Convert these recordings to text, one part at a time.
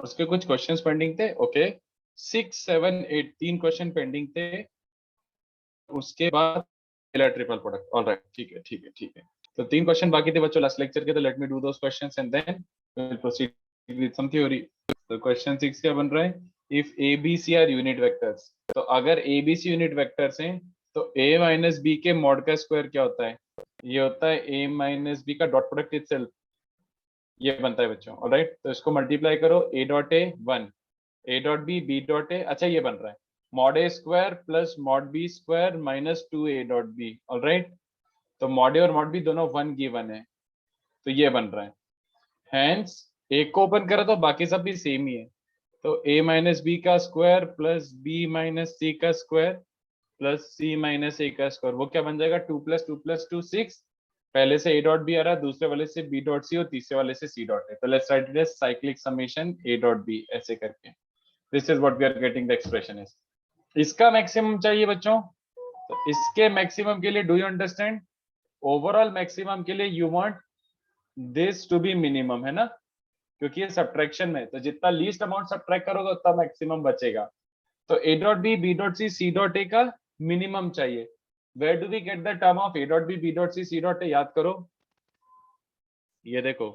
उसके कुछ questions pending थे। ओके 6 7 8 3 क्वेश्चन पेंडिंग थे। उसके बाद ट्रिपल प्रोडक्ट। ऑलराइट ठीक है ठीक है ठीक है। तो 3 क्वेश्चन बाकी थे बच्चों लास्ट लेक्चर के। तो let me do those questions and then we will proceed with some theory. तो क्वेश्चन 6 क्या बन रहा है? If A B C are unit vectors, तो अगर A B C unit vectors हैं तो ए माइनस बी के मॉड का स्क्वायर क्या होता है? ये होता है ए माइनस बी का डॉट प्रोडक्ट इटसेल्फ। ये बनता है बच्चों। ऑलराइट तो इसको मल्टीप्लाई करो, ए dot A 1, A dot B dot A. अच्छा ये बन रहा है mod A square plus mod B square minus 2 A dot B. Alright तो मॉड ए और मॉड बी दोनों 1 गिवन है, तो ये बन रहा है। हैंस एक को ओपन करा तो बाकी सब भी सेम ही है। तो ए माइनस बी का स्क्वायर प्लस बी माइनस सी का स्क्वायर प्लस सी माइनस ए का स्क्वायर, वो क्या बन जाएगा? 2 प्लस 2 प्लस 2 6। पहले से ए डॉट बी आ रहा है, दूसरे वाले से बी डॉट सी और तीसरे वाले से सी डॉट है। तो let's write it as cyclic summation A dot B ऐसे करके। This is what we are getting the expression is. इसका मैक्सिमम चाहिए बच्चों, तो इसके मैक्सिमम के लिए do you understand? Overall maximum के लिए you want this to be minimum, है ना? क्योंकि ये सब्ट्रैक्शन में, तो जितना लीस्ट अमाउंट सब्ट्रैक्ट करोगे उतना मैक्सिमम बचेगा। तो A dot B dot C dot A का मिनिमम चाहिए। Where do we get the term of A dot B dot C dot A? याद करो, ये देखो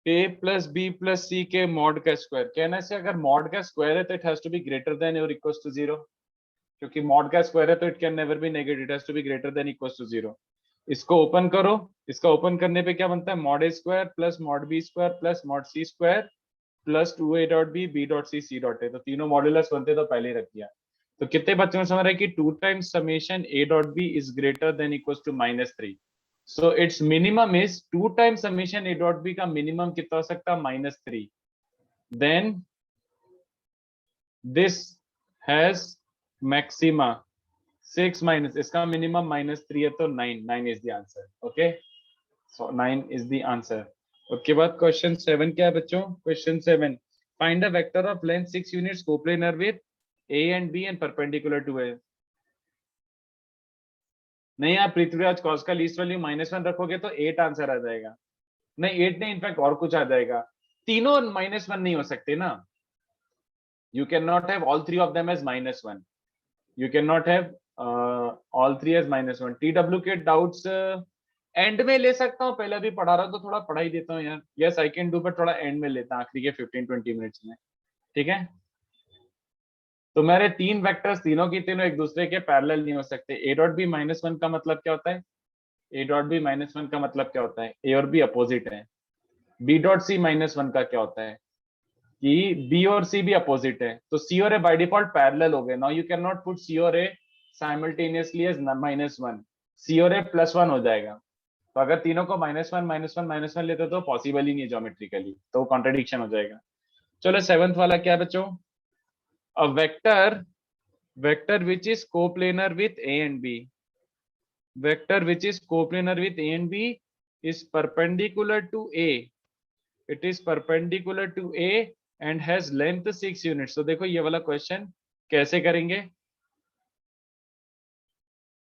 A plus B plus C के मॉड का स्क्वायर। कहने से अगर मॉड का स्क्वायर है तो it has to be greater than और इक्वल टू 0, क्योंकि मॉड का स्क्वायर है तो it can never be negative, it has to be greater than equal to 0। इसको ओपन करो, इसका ओपन करने पे क्या बनता है? Mod A square plus mod B square plus mod C square plus 2 A dot B dot C dot A. तो तीनों मॉड्यूलस बनते तो पहले ही रख दिया। तो कितने बच्चों में समझ रहा है कि 2 times summation A dot B is greater than equal to -3। So its minimum is 2 times summation A dot B का मिनिमम कितना हो सकता है? -3। Then this has maxima 6 minus, इसका मिनिमम -3 है तो 9 is the answer. Okay so 9 is the answer. उसके बाद क्वेश्चन 7 क्या है बच्चों? Question 7 find a vector of length 6 units coplanar with A and B and perpendicular to A. नहीं आप पृथ्वीराज कॉस का लीस्ट वैल्यू -1 रखोगे तो 8 आंसर आ जाएगा। नहीं 8 नहीं, इनफैक्ट और कुछ आ जाएगा। तीनों -1 नहीं हो सकते ना। You can not have all three of them as -1। You can not have all three as -1। TW के डाउट्स एंड में ले सकता हूँ, पहले भी पढ़ा रहा हूँ तो थोड़ा पढ़ा ही देता हूँ यार। Yes I can do, but थोड़ा एंड में लेता हूँ, आखिरी के 15-20 मिनट्स में। ठीक है तो मेरे 3 वेक्टर्स तीनों की तीनों एक दूसरे के पैरेलल नहीं हो सकते। ए डॉट बी -1 का मतलब क्या होता है? ए डॉट बी -1 का मतलब क्या होता है? ए और बी अपोजिट है। बी डॉट सी -1 का क्या होता है? कि बी और सी भी अपोजिट है। तो सी और ए बाय डिफॉल्ट पैरेलल हो गए। Now you can not put C और ए साइमल्टेनियसली एज -1। सी और ए +1 हो जाएगा। तो अगर तीनों को -1 लेते तो पॉसिबल ही नहीं है ज्योमेट्रिकली, तो कॉन्ट्रडिक्शन हो जाएगा। चलो 7th वाला क्या बच्चों? A vector which is coplanar with A and B, vector which is coplanar with A and B is perpendicular to A, it is perpendicular to A and has length 6 units. तो देखो ये वाला question कैसे करेंगे?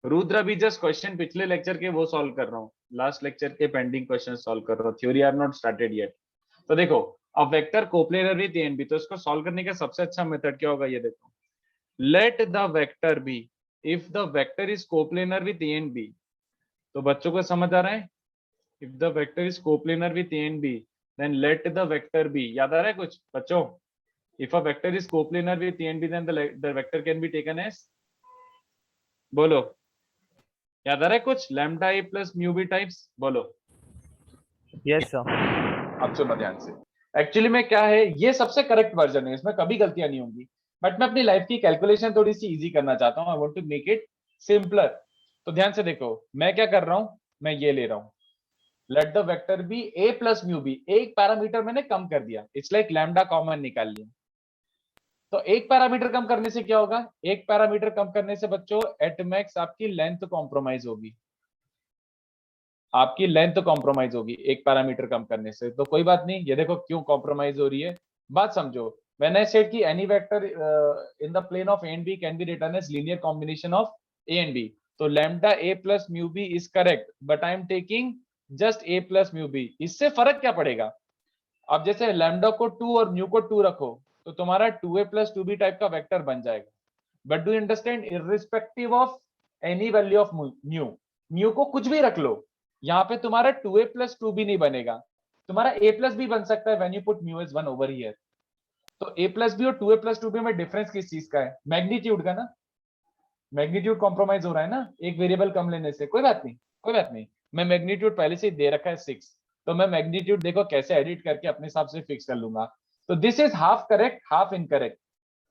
रुद्र अभी just question पिछले lecture के वो सॉल्व कर रहा हूँ, लास्ट लेक्चर के पेंडिंग क्वेश्चन सॉल्व कर रहा हूँ। Theory are not started yet. तो देखो अब vector coplanar with A and B, तो इसको सॉल्व करने का सबसे अच्छा मेथड क्या होगा? ये देखो, let the vector B, if the vector is coplanar with A and B. तो बच्चों को समझ आ रहा है? If the vector is coplanar with A and B then let the vector B. याद आ रहा है कुछ बच्चों? If a vector is coplanar with A and B then the vector can be taken as, बोलो याद आ रहा है कुछ? Lambda A plus mu B types, बोलो। Yes sir. अब सुनो ध्यान से, एक्चुअली में क्या है, ये सबसे करेक्ट वर्जन है, इसमें कभी गलतियां नहीं होंगी। बट मैं अपनी लाइफ की कैलकुलेशन थोड़ी सी इजी करना चाहता हूँ। I want to make it simpler. तो ध्यान से देखो मैं क्या कर रहा हूं, मैं ये ले रहा हूं, let the vector B A plus mu B. एक पैरामीटर मैंने कम कर दिया, इट्स लाइक लैम्डा कॉमन निकाल लिया। तो एक पैरामीटर कम करने से क्या होगा? एक पैरामीटर कम करने से बच्चों एट मैक्स आपकी लेंथ कॉम्प्रोमाइज होगी, आपकी लेंथ कॉम्प्रोमाइज होगी एक पैरामीटर कम करने से। तो कोई बात नहीं, ये देखो क्यों कॉम्प्रोमाइज हो रही है, बात समझो। व्हेन आई सेड कि any vector in the plane of A and B can be written as linear combination of A and B, तो lambda A plus mu B is correct, but I am taking just A plus mu B. इससे फर्क क्या पड़ेगा? अब जैसे lambda को 2 और mu को 2 रखो तो तुम्हारा 2a प्लस 2b टाइप का वेक्टर बन जाएगा। But do understand, irrespective of any value of mu, mu को कुछ भी रख लो, यहाँ पे तुम्हारा 2a प्लस 2b नहीं बनेगा, तुम्हारा a प्लस b बन सकता है when you put mu is 1 over here. तो a प्लस बी और 2a प्लस 2b में डिफरेंस किस चीज का है? मैग्नीट्यूड का ना। मैग्नीट्यूड कॉम्प्रोमाइज हो रहा है ना एक वेरिएबल कम लेने से। कोई बात नहीं, कोई बात नहीं, मैं मैग्नीट्यूड पहले से ही दे रखा है 6, तो मैं मैग्नीट्यूड देखो कैसे एडिट करके अपने हिसाब से फिक्स कर लूंगा। तो this is half correct half incorrect,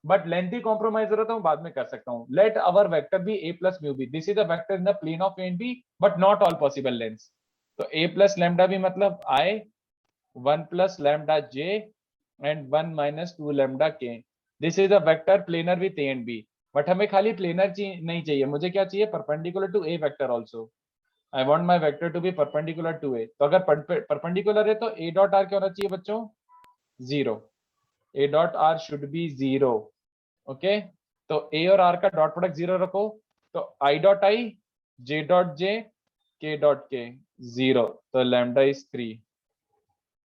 but lengthy compromise हो रहा था मैं बाद में कर सकता हूँ। Let our vector B a plus mu B, this is a vector in the plane of a and b but not all possible lengths. तो a प्लस लैम्डा भी मतलब I 1 plus lambda j and 1 minus 2 lambda k, this is a vector planar with a and b। But हमें खाली planar नहीं चाहिए, मुझे क्या चाहिए? Perpendicular to a vector also. I want my vector to be perpendicular to a। तो अगर perpendicular है तो a डॉट r क्या होना चाहिए बच्चों? 0। a dot r should be 0। Okay, तो a और r का डॉट प्रोडक्ट 0 रखो, तो i dot i, j dot j, k dot k 0, तो लैम्डा इज 3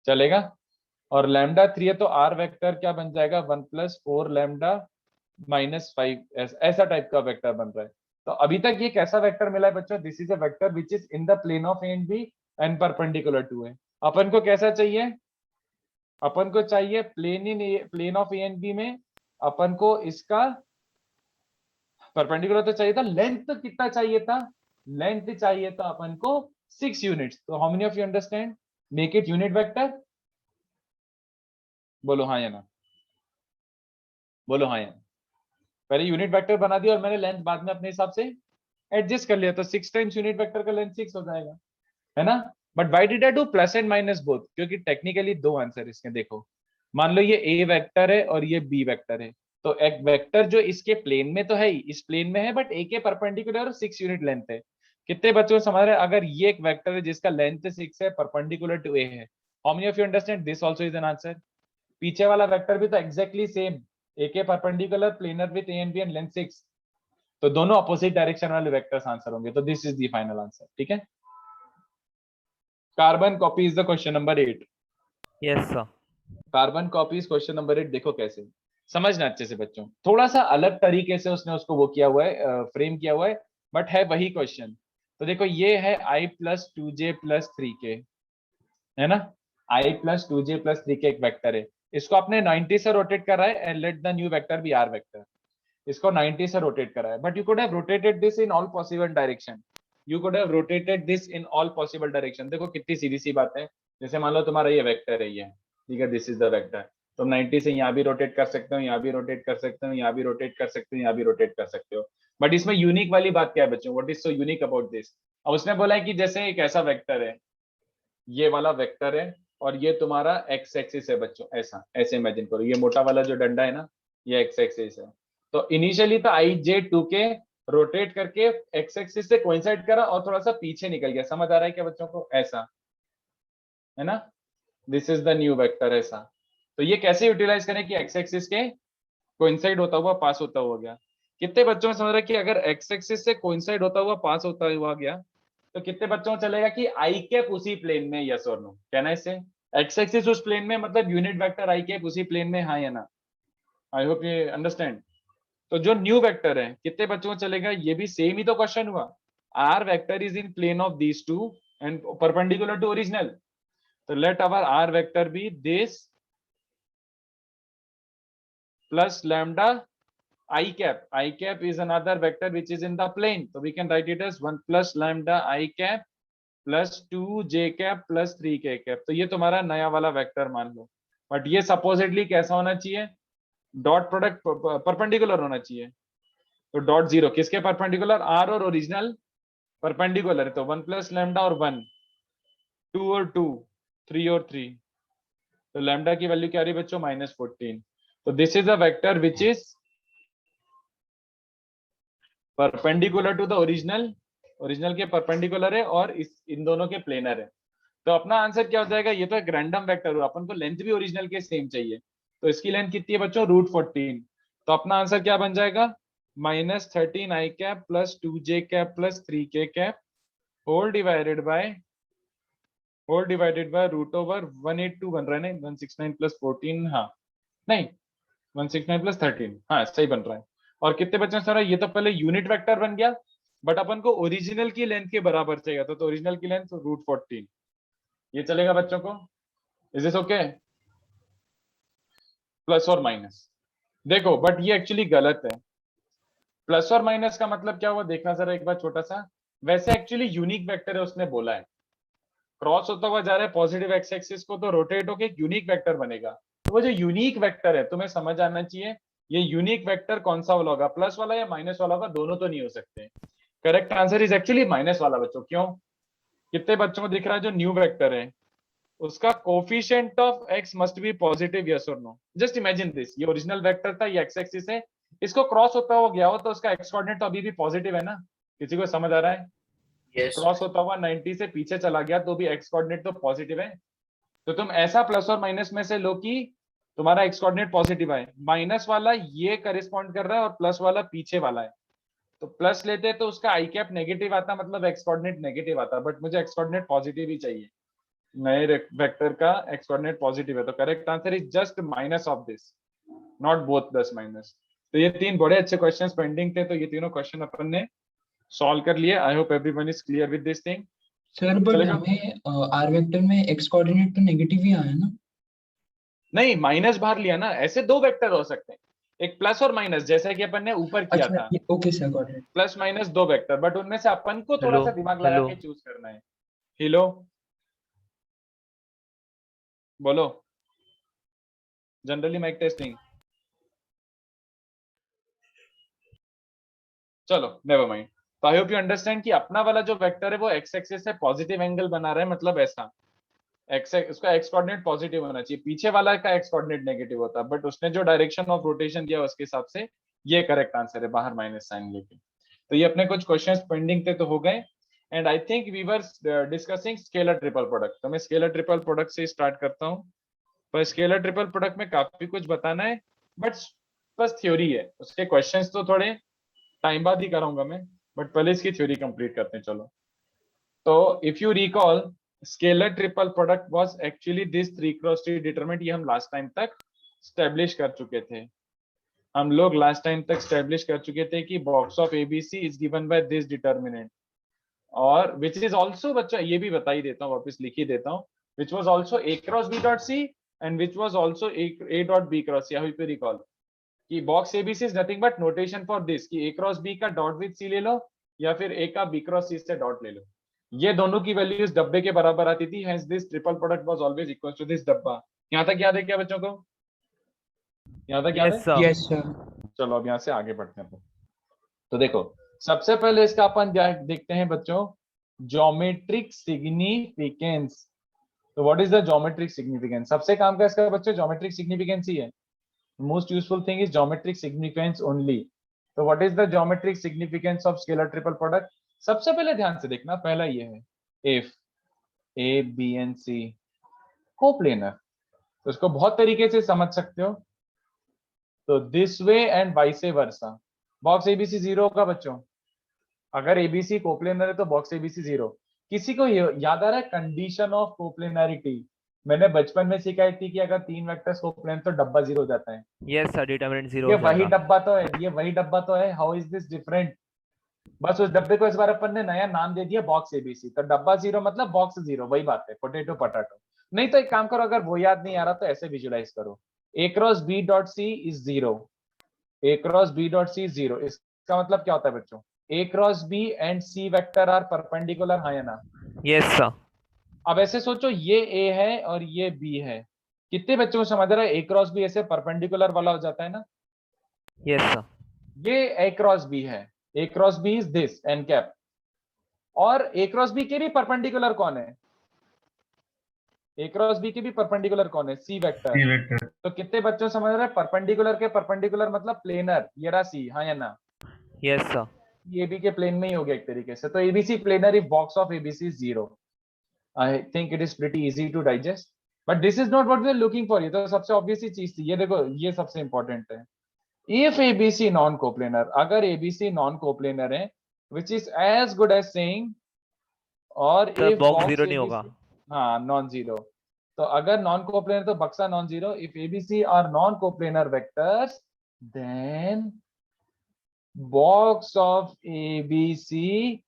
चलेगा। और लैम्डा 3 है तो r वेक्टर क्या बन जाएगा? 1 प्लस 4 लैम्डा माइनस 5, ऐसा टाइप का वेक्टर बन रहा है। तो अभी तक ये कैसा वेक्टर मिला है बच्चों? This is a vector which is in the plane of A and B and perpendicular to A. अपन को कैसा चाहिए? अपन को चाहिए plane of A and B में अपन को इसका परपेंडिकुलर तो चाहिए था, लेंथ तो कितना चाहिए था? लेंथ चाहिए था अपन को 6 यूनिट्स। तो how many of you understand? Make it unit vector. बोलो हाँ या ना, बोलो हाँ या ना। पहले यूनिट वेक्टर बना दिया और मैंने लेंथ बाद में अपने हिसाब से एडजस्ट कर लिया, तो 6 टाइम्स यूनिट वेक्टर का लेंथ 6 हो जाएगा, है ना। But why did I do plus and minus both? क्योंकि टेक्निकली दो आंसर इसके देखो। मान लो ये ए वेक्टर है और ये बी वेक्टर है, तो एक वेक्टर जो इसके प्लेन में तो है ही, इस प्लेन में है, बट ए के परपेंडिकुलर 6 यूनिट लेंथ है। कितने बच्चों को समझ रहे हैं? अगर ये एक वेक्टर है जिसका लेंथ 6 है, परपेंडिकुलर टू ए है, how many of you understand this also is an answer? पीछे वाला वेक्टर भी तो एग्जैक्टली सेम, ए के perpendicular planar with A and B and length 6, तो दोनों अपोजिट डायरेक्शन वाले वेक्टर्स आंसर होंगे। तो this is the final answer, ठीक है। Carbon copy is the question number 8। Yes, sir. Carbon copy is question number 8। देखो कैसे समझना अच्छे से बच्चों, थोड़ा सा अलग तरीके से उसने उसको वो किया हुआ है, फ्रेम किया हुआ है, बट है वही क्वेश्चन। तो देखो ये है i plus 2j plus 3k, है ना। i plus 2j plus 3k एक वेक्टर है, इसको आपने 90 से रोटेट करा है and let the new vector B R vector. इसको 90 से रोटेट करा है, but you could have rotated this in all possible direction. You could have rotated this in all possible direction. देखो कितनी सीधी सी बात है। जैसे मान लो तुम्हारा ये वेक्टर है, ये ठीक है, दिस इज द वेक्टर। तुम 90 से यहाँ भी रोटेट कर सकते हो, यहाँ भी रोटेट कर सकते हो, यहाँ भी रोटेट कर सकते हो, यहाँ भी रोटेट कर सकते हो। बट इसमें यूनिक वाली बात क्या है बच्चों? What is so unique about this? अब उसने बोला है कि जैसे एक ऐसा वेक्टर है, ये वाला वेक्टर है, और ये तुम्हारा एक्स एक्सिस है बच्चों, ऐसा ऐसे इमेजिन करो, ये मोटा वाला जो डंडा है ना, ये एक्स एक्सिस है। तो इनिशियली तो आई जे 2 के रोटेट करके एक्स एक्सिस से कोइंसाइड करा और थोड़ा सा पीछे निकल गया। समझ आ रहा है क्या बच्चों को? ऐसा है ना, this is the new vector, ऐसा। तो ये कैसे यूटिलाइज करें कि एक्स एक्सिस के कोइंसाइड होता हुआ पास होता हुआ गया। कितने बच्चों को समझ रहा है कि अगर एक्स एक्सिस से कोइंसाइड होता हुआ पास होता हुआ गया, तो कितने बच्चों को चलेगा कि आई कैप उसी प्लेन में? यस और नो कहना इससे। एक्स एक्सिस उस प्लेन में मतलब यूनिट वेक्टर आई कैप उसी प्लेन में, हाँ या ना? आई होप ये अंडरस्टैंड। तो जो न्यू वेक्टर है कितने बच्चों को चलेगा? ये भी सेम ही तो क्वेश्चन हुआ। R vector is in plane of these two and perpendicular to original, तो let our R vector be this plus lambda I cap. I cap is another vector which is in the plane. So we can write it as 1 plus lambda I cap plus 2 j cap plus 3 k cap. तो ये तुम्हारा नया वाला vector मान लो। But ये supposedly कैसा होना चाहिए? डॉट प्रोडक्ट परपेंडिकुलर होना चाहिए। तो डॉट जीरो किसके परपेंडिकुलर? आर और ओरिजिनल परपेंडिकुलर है, तो 1 प्लस लैम्डा और 1, 2 और 2, 3 और 3, तो लैम्डा की वैल्यू क्या रही बच्चों? -14। तो this is a vector which is perpendicular to the original, original के परपेंडिकुलर है और इन दोनों के प्लेनर है। तो अपना आंसर क्या हो जाएगा? ये तो एक रैंडम वेक्टर हुआ, अपन को लेंथ भी ओरिजिनल के सेम चाहिए, तो इसकी लेंथ कितनी है बच्चों? √14। तो अपना आंसर क्या बन जाएगा? -13 I cap plus 2 j cap plus 3 k cap whole divided by whole divided by root over 182 बन रहा है ना, 169 प्लस 14, हाँ नहीं 169 प्लस 13, हाँ सही बन रहा है। और कितने बच्चे सर, ये तो पहले यूनिट वेक्टर बन गया, बट अपन को ओरिजिनल की लेंथ के बराबर चाहिए था, तो ओरिजिनल की लेंथ रूट 14, ये चलेगा बच्चों को? Is this okay? प्लस और माइनस, देखो बट ये एक्चुअली गलत है। प्लस और माइनस का मतलब क्या हुआ देखना जरा एक बार छोटा सा। वैसे एक्चुअली यूनिक वेक्टर है, उसने बोला है क्रॉस होता हुआ जा रहा है पॉजिटिव एक्स एक्सिस को, तो रोटेट होकर एक यूनिक वेक्टर बनेगा। तो वो जो यूनिक वेक्टर है तुम्हें समझ आना चाहिए, ये यूनिक वेक्टर कौन सा वाला होगा, प्लस वाला या माइनस वाला होगा, दोनों तो नहीं हो सकते। Correct answer is actually minus वाला बच्चों। क्यों? कितने बच्चों को दिख रहा है जो न्यू वेक्टर है उसका coefficient of x must be positive, yes और नो? जस्ट इमेजिन दिस, ये ओरिजिनल वेक्टर था, ये एक्स एक्सिस है, इसको क्रॉस होता हुआ गया हो तो उसका एक्स कोऑर्डिनेट तो अभी भी पॉजिटिव है ना? किसी को समझ आ रहा है? Yes. क्रॉस होता हुआ 90 से पीछे चला गया तो भी एक्स कोऑर्डिनेट तो पॉजिटिव है। तो तुम ऐसा प्लस और माइनस में से लो कि तुम्हारा एक्स कोऑर्डिनेट पॉजिटिव है, माइनस वाला ये करिस्पॉन्ड कर रहा है और प्लस वाला पीछे वाला है, तो प्लस लेते तो उसका आई कैप नेगेटिव आता, मतलब एक्स कोऑर्डिनेट नेगेटिव आता, बट मुझे एक्स कोऑर्डिनेट पॉजिटिव ही चाहिए, नए वेक्टर का एक्स कोऑर्डिनेट पॉजिटिव है, तो correct answer is just minus of this, not both plus minus. तो ये तीन बड़े अच्छे क्वेश्चंस पेंडिंग थे, तो ये तीनों क्वेश्चन अपन ने सॉल्व कर लिए। I hope everyone is clear with this thing. Sir but चलेगा? हमें आर वेक्टर में एक्स कोऑर्डिनेट तो नेगेटिव ही आया ना? नहीं, माइनस बाहर लिया ना, ऐसे दो वेक्टर हो सकते हैं, एक प्लस और माइनस, जैसा कि अपन ने ऊपर किया अच्छा, था, okay sir, got it. Plus minus दो वेक्टर, बट उनमें से अपन को थोड़ा हेलो, सा दिमाग लगा हेलो। के चूज करना है। हेलो, बोलो, जनरली माइक टेस्टिंग। चलो नेवर माइंड। तो आई होप यू अंडरस्टैंड कि अपना वाला जो वेक्टर है वो एक्स एक्सिस से पॉजिटिव एंगल बना रहा है, मतलब ऐसा एक्स, उसका एक्स कोऑर्डिनेट पॉजिटिव होना चाहिए, पीछे वाला का एक्स कोऑर्डिनेट नेगेटिव होता, बट उसने जो डायरेक्शन ऑफ रोटेशन दिया उसके हिसाब से ये करेक्ट आंसर है, बाहर माइनस साइन लेके। तो ये अपने कुछ क्वेश्चंस पेंडिंग थे तो हो गए, and I think we were discussing scalar triple product. तो मैं स्केलर ट्रिपल प्रोडक्ट से स्टार्ट करता हूँ। पर स्केलर ट्रिपल प्रोडक्ट में काफी कुछ बताना है, बट बस थ्योरी है, उसके क्वेश्चंस तो थोड़े टाइम बाद ही कराऊंगा मैं, बट पहले इसकी थ्योरी कंप्लीट करते हैं। चलो, तो if you recall, scalar triple product was actually this 3x3 determinant, ये हम लास्ट टाइम तक स्टैब्लिश कर चुके थे। हम लोग लास्ट टाइम तक स्टैब्लिश कर चुके थे कि box of ABC is given by this determinant, और विच इज ऑल्सो, बच्चा ये भी बता ही देता हूँ, वापस लिख ही देता हूँ, which was also A cross B dot C and which was also A dot B cross C. How you recall कि box ABC is nothing but notation for this कि ए क्रॉस बी का dot with C ले लो या फिर ए का B cross सी से dot ले लो, ये दोनों की वैल्यू इस डब्बे के बराबर आती थी, hence this triple product was always equal to this डब्बा। यहाँ तक याद है क्या बच्चों को? यहाँ तक याद यस है? सर। Yes sir. चलो अब यहाँ से आगे बढ़ते हैं। तो देखो, सबसे पहले इसका अपन देखते हैं बच्चों, ज्योमेट्रिक सिग्निफिकेंस। तो what is the geometric significance? सबसे काम का इसका बच्चों ज्योमेट्रिक सिग्निफिकेंस ही है, most useful thing is geometric significance only. तो what is the geometric significance of scalar triple product? सबसे पहले ध्यान से देखना, पहला ये है, if A B and C coplanar, तो इसको बहुत तरीके से समझ सकते हो, तो this way and vice versa. Box ABC zero होगा बच्चों, अगर एबीसी कोप्लेनर है तो बॉक्स एबीसी जीरो। किसी को याद आ रहा है कंडीशन ऑफ कोप्लेनरिटी? मैंने बचपन में सिखाई थी कि अगर तीन वेक्टर्स कोप्लेनर तो डब्बा जीरो हो जाता है। यस सर, डिटरमिनेंट जीरो ये हो वही जाएगा। डब्बा तो है, ये वही डब्बा तो है। How is this different? बस उस डब्बे को इस बार अपन ने नया नाम दे दिया बॉक्स एबीसी, तो डब्बा जीरो मतलब बॉक्स जीरो, वही बात है, पोटैटो पटाटो। नहीं तो एक काम करो, अगर वो याद नहीं आ रहा तो ऐसे विजुलाइज करो, A cross B dot C is zero, A cross B dot C is zero. इसका मतलब क्या होता है बच्चों? A cross B and C vector are perpendicular, हाँ या ना? Yes sir. अब ऐसे सोचो, ये ए है और ये बी है, कितने बच्चों को समझ रहा है? ए क्रॉस बी ऐसे परपेंडिकुलर वाला हो जाता है ना? Yes sir. ये ए क्रॉस बी है, A cross B is this N cap, और ए क्रॉस बी के भी परपेंडिकुलर कौन है? ए क्रॉस बी के भी परपेंडिकुलर कौन है? C vector. तो कितने बच्चों समझ रहे हैं? परपेंडिकुलर के परपेंडिकुलर मतलब प्लेनर, ये रहा सी, हाँ या ना? Yes sir. ये बी के प्लेन में ही हो गया एक तरीके से, तो ABC planar if box of ABC zero. I think it is pretty easy to digest, but this is not what we are looking for. ये तो सबसे ऑब्वियस ही चीज थी, ये देखो ये सबसे इंपॉर्टेंट है। इफ एबीसी नॉन कोप्लेनर, अगर एबीसी नॉन कोप्लेनर है, which is as good as saying, और सर इफ बॉक्स जीरो नहीं होगा। हाँ नॉन जीरो। तो अगर नॉन कोप्लेनर तो बक्सा non zero. If ABC are non coplanar vectors then box of ABC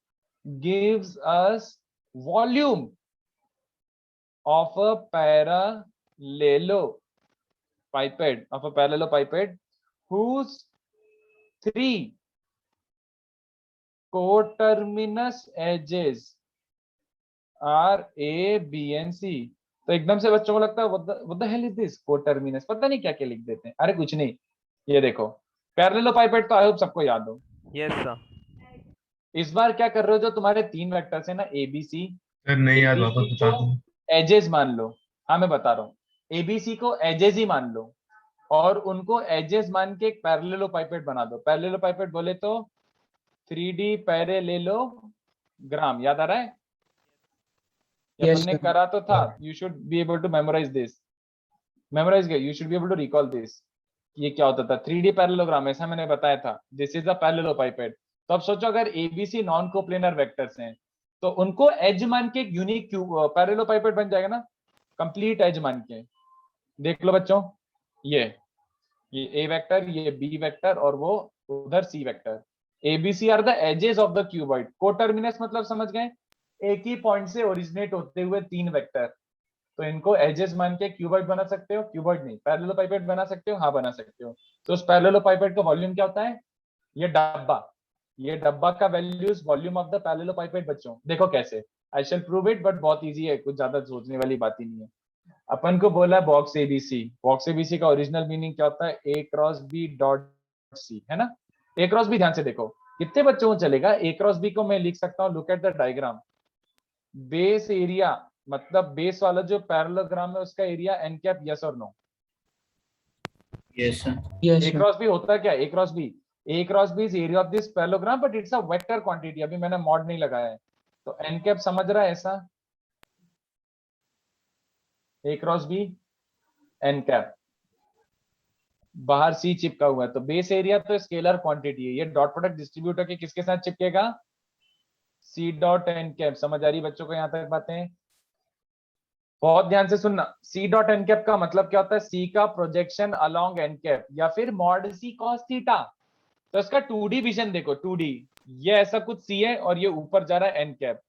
gives us volume of a parallelepiped whose three coterminous edges are A, B and C। तो एकदम से बच्चों को लगता है what the hell is this coterminous, पता नहीं क्या क्या लिख देते हैं। अरे कुछ नहीं, ये देखो पैरेललोपाइपेड तो आई होप सबको याद हो। Yes sir. इस बार क्या कर रहे हो, जो तुम्हारे तीन वेक्टर्स है ना एबीसी, सर नहीं याद, वापस एबीसी बता को दो। एजेस मान लो। हाँ मैं बता रहा हूँ, एबीसी को एजेस ही मान लो और उनको एजेस मान के एक पैरेललोपाइपेड बना दो। पैरेललोपाइपेड बोले तो 3D पैरेलेलोग्राम, याद आ रहा है? ये Yes, हमने sir. करा तो था। You should be able to memorise this, memorize गया, you should be able to recall this. ये क्या होता था 3D पैरेललोग्राम, ऐसा मैंने बताया था। This is a parallelepiped. तो अब सोचो अगर एबीसी नॉन कोप्लेनर वेक्टर्स हैं तो उनको एज मान के एक यूनिक पैरेललोपाइपेड बन जाएगा ना, कंप्लीट एज मान के। देख लो बच्चों, ये ए वेक्टर, ये बी वेक्टर और वो उधर C vector. ABC are the edges of the cuboid. Coterminous मतलब समझ गए, एक ही पॉइंट से ओरिजिनेट होते हुए तीन वेक्टर। तो इनको एजेस मान के क्यूबॉइड बना सकते हो, क्यूबॉइड नहीं पैरेललोपाइपेड बना सकते हो, हाँ बना सकते हो। तो उस पैरेललोपाइपेड का वॉल्यूम क्या होता है, ये डब्बा, ये डब्बा का वैल्यूज वॉल्यूम ऑफ द पैरेललोपाइपेड। बच्चों देखो कैसे, आई शैल प्रूव इट, बट बहुत इजी है, कुछ ज्यादा सोचने वाली बात ही नहीं है। अपन को बोला है बॉक्स एबीसी। बॉक्स एबीसी का ओरिजिनल मीनिंग क्या होता है, ए क्रॉस बी डॉट सी, है ना। ए क्रॉस बी ध्यान से देखो, कितने बच्चों को चलेगा। ए क्रॉस बी को मैं लिख सकता हूँ, look at the diagram. Base area मतलब बेस वाला जो पैरेललोग्राम है उसका एरिया एन कैप, यस और no. Yes sir. Yes, A sir. Cross B होता है क्या, A cross B, A cross B is area of this parallelogram but it's a vector quantity. अभी मैंने मॉड नहीं लगाया है। तो एन कैप समझ रहा है ऐसा, ए क्रॉस बी एन कैप, बाहर सी चिपका हुआ है। तो बेस एरिया तो स्केलर क्वांटिटी है, ये डॉट प्रोडक्ट डिस्ट्रीब्यूट होकर किसके साथ चिपकेगा, सी डॉट एन कैप। समझ आ रही बच्चों को यहाँ तक बातें? बहुत ध्यान से सुनना, सी डॉट एन कैप का मतलब क्या होता है, सी का प्रोजेक्शन अलोंग एन कैप या फिर मॉड सी कॉस थीटा। तो इसका 2D विजन देखो, 2D, ये ऐसा कुछ सी है और ये ऊपर जा रहा है एन कैप।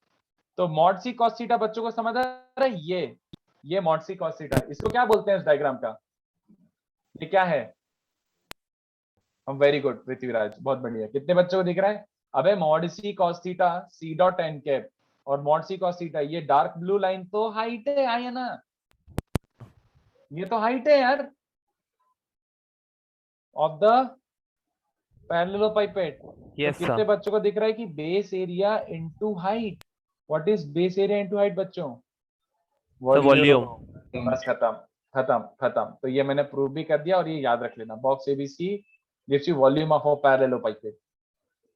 तो मॉड सी कॉस थीटा बच्चों को समझ आ रहा है, ये मॉड सी कॉस थीटा, इसको क्या बोलते हैं इस डायग्राम का, ये क्या है। हम वेरी गुड पृथ्वीराज, बहुत बढ़िया। कितने बच्चों को दिख रहा है? अबे mod C cos theta C dot N cap और मॉड सी कॉस थीटा, ये डार्क ब्लू लाइन तो हाइट है ना, ये तो हाइट है यार ऑफ द पैरेललोपाइपेड। तो यस कितने सर। बच्चों को दिख रहा है कि base area into height. What is base area into height बच्चों? Sir volume. बस खत्म, खत्म खत्म। तो ये मैंने प्रूव भी कर दिया और ये याद रख लेना, box ABC gives you volume of a parallelepiped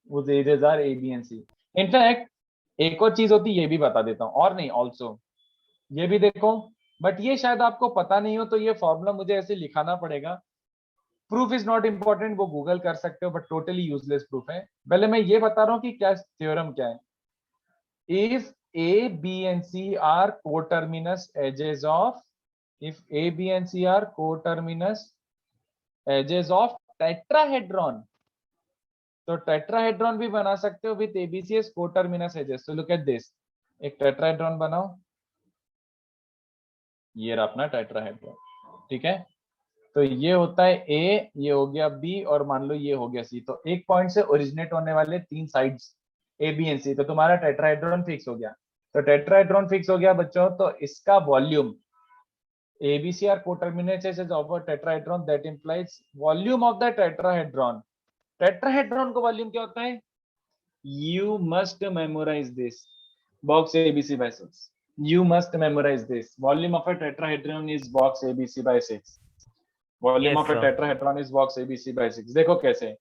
whose areas are A, B and C। In fact एक और चीज होती है, ये भी बता देता हूँ, और नहीं ऑल्सो, ये भी देखो, बट ये शायद आपको पता नहीं हो तो ये फॉर्मूला मुझे ऐसे लिखाना पड़ेगा। प्रूफ इज नॉट इंपॉर्टेंट, वो गूगल कर सकते हो, बट टोटली यूजलेस प्रूफ है। पहले मैं ये बता रहा हूँ कि क्या थ्योरम क्या है। If A, B and C are coterminous edges of, if A, B and C are coterminous edges of tetrahedron, तो टेट्राहेड्रॉन भी बना सकते हो विथ एबीसीएस कोटर्मिनस एजेस। तो लुक एट दिस, एक टेट्राहेड्रॉन बनाओ, ये रहा अपना टेट्राहेड्रॉन, ठीक है। तो ये होता है ए, ये हो गया बी और मान लो ये हो गया सी। तो एक पॉइंट से ओरिजिनेट होने वाले तीन sides A B and C, तो तुम्हारा टेट्राहेड्रॉन फिक्स हो गया। तो टेट्राहेड्रॉन फिक्स हो गया बच्चों, तो इसका volume ABC are coterminous edges of a tetrahedron, that implies volume of the tetrahedron। Tetrahedron का वॉल्यूम क्या होता है, you must memorize this, box ABC by 6, you must memorize this, volume of a tetrahedron is box ABC by 6, volume Yes, of a sir. tetrahedron is box ABC by 6। देखो कैसे,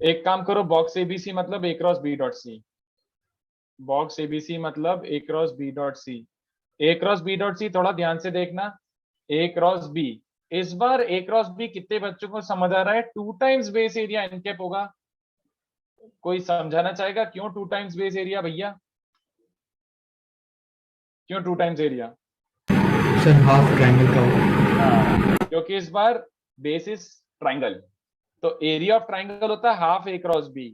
एक काम करो, box ABC मतलब A cross B dot C, box ABC मतलब A cross B dot C, A cross B dot C, थोड़ा ध्यान से देखना, ए क्रॉस बी। इस बार ए क्रॉस बी कितने बच्चों को समझ आ रहा है, 2 टाइम्स बेस एरिया एनकैप होगा। कोई समझाना चाहेगा क्यों 2 टाइम्स बेस एरिया भैया? क्यों 2 times area? Sir half triangle का होगा। क्योंकि इस बार बेस इज ट्राइंगल, तो एरिया ऑफ ट्राइंगल होता है हाफ ए क्रॉस बी,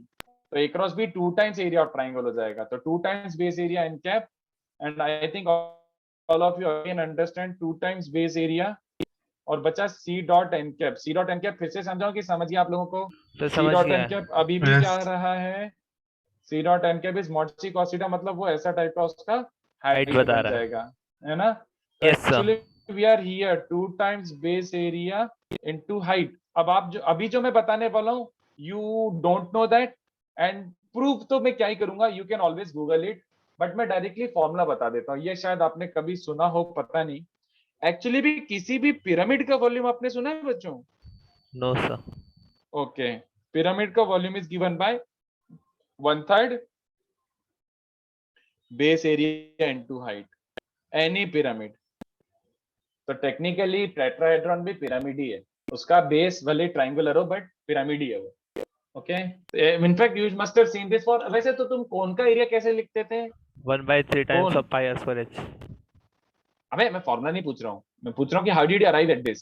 तो A cross B 2 times area of triangle हो जाएगा, तो 2 times base area N cap, and I think all of you again understand 2 times base area, और बचा C dot N cap. C dot N cap फिर से समझाओ कि समझ गया आप लोगों को? तो सी समझ डॉट गया एन है। कैप अभी भी Yes. क्या रहा है? C dot N cap is mod C cos theta, मतलब वो ऐसा टाइप का उसका हाइट Height बता बन रहा है। जाएगा, है ना? तो Yes, sir. Actually we are here 2 times base area into height. अब आप जो अभी जो मैं बताने वाला हूँ, you don't know that, and proof तो मैं क्या ही करूंगा, you can always Google it, but मैं डायरेक्टली फॉर्मूला बता देता हूँ, ये शायद आपने कभी सुना हो, पता नहीं। एक्चुअली भी किसी भी पिरामिड का वॉल्यूम आपने सुना है बच्चों? No, sir. ओके, पिरामिड का volume is given by 1/3 base area into height, any pyramid. तो टेक्निकली टेट्राहेड्रॉन भी पिरामिड ही है, उसका बेस भले ट्रायंगुलर हो बट पिरामिड ही है वो। Okay, in fact you must have seen this for, वैसे तो तुम कोन का एरिया कैसे लिखते थे? 1/3 times cone, of pi r square h. अबे मैं फॉर्मूला नहीं पूछ रहा हूँ, मैं पूछ रहा हूँ कि how did you arrive at this?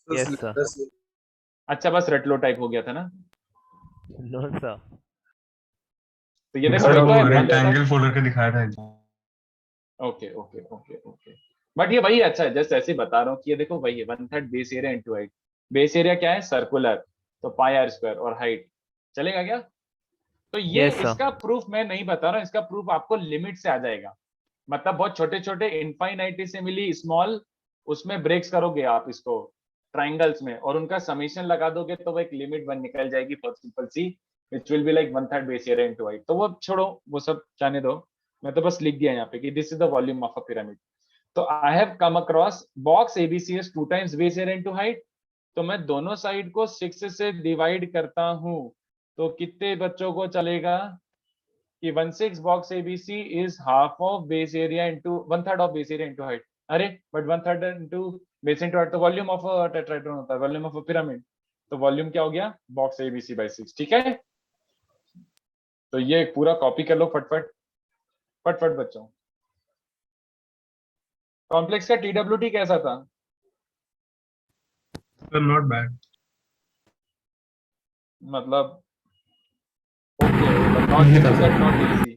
Yes, sir. अच्छा, बस रेटलो टाइप हो गया था ना? No, sir. तो ये देखो सर लिखा वो है 1/3। रेक्टेंगल फोल्डर के दिखाया था। Okay okay okay okay, but ये वही अच्छा है, जस्ट ऐसे ही बता रहा हूँ कि ये देखो वही है 1/3 base area into height. Base area क्या है? सर्कुलर, तो पाई आर स्क्वायर, और हाइट चलेगा क्या? तो ये Yes, sir. इसका प्रूफ मैं नहीं बता रहा हूँ, इसका प्रूफ आपको लिमिट से आ जाएगा, मतलब बहुत छोटे छोटे इनफाइनाइटी से मिली स्मॉल, उसमें ब्रेक्स करोगे आप इसको ट्राइंगल्स में, और उनका समीशन लगा दोगे तो वो एक लिमिट बन निकल जाएगी for simple C, which will be like 1/3 base area into height. तो वो छोड़ो, वो सब जाने दो, मैं तो बस लिख दिया यहाँ पे कि this is the volume of a pyramid. तो I have come across box ABC is 2 times base area into height, तो मैं दोनों साइड को 6 से डिवाइड करता हूं, तो कितने बच्चों को चलेगा कि 1/6 box ABC is half of base area into 1/3 of base area into height. अरे but 1/3 into base into height तो वॉल्यूम ऑफ अ टेट्राहेड्रॉन होता है, वॉल्यूम ऑफ अ पिरामिड, तो वॉल्यूम क्या हो गया? Box ABC by 6। ठीक है, तो ये पूरा कॉपी कर लो फटफट फटफट बच्चों। कॉम्प्लेक्स का टीडब्ल्यूटी कैसा था? Sir not bad. मतलब ओके, but not Easy था difficult, सर। not easy.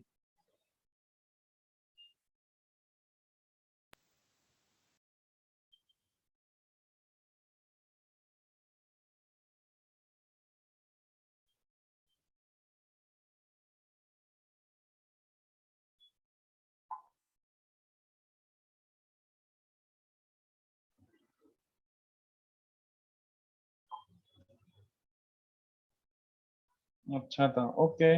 अच्छा था, ओके।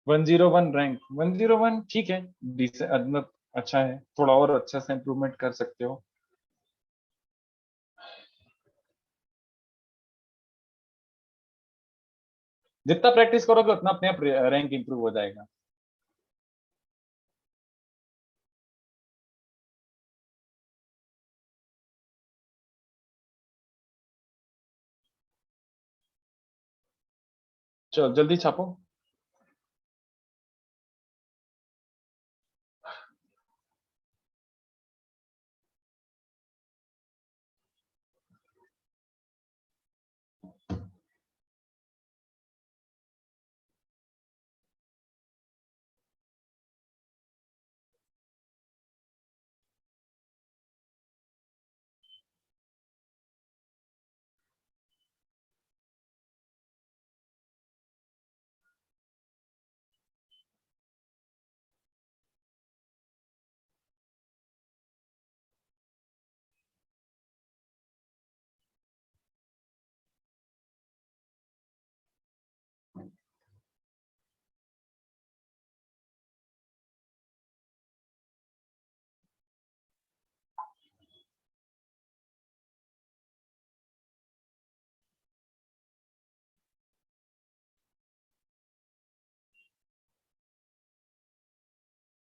101 रैंक, 101 ठीक है, मतलब अच्छा है, थोड़ा और अच्छा से इम्प्रूवमेंट कर सकते हो। जितना प्रैक्टिस करोगे उतना अपने आप रैंक इंप्रूव हो जाएगा। चलो जल्दी छापो।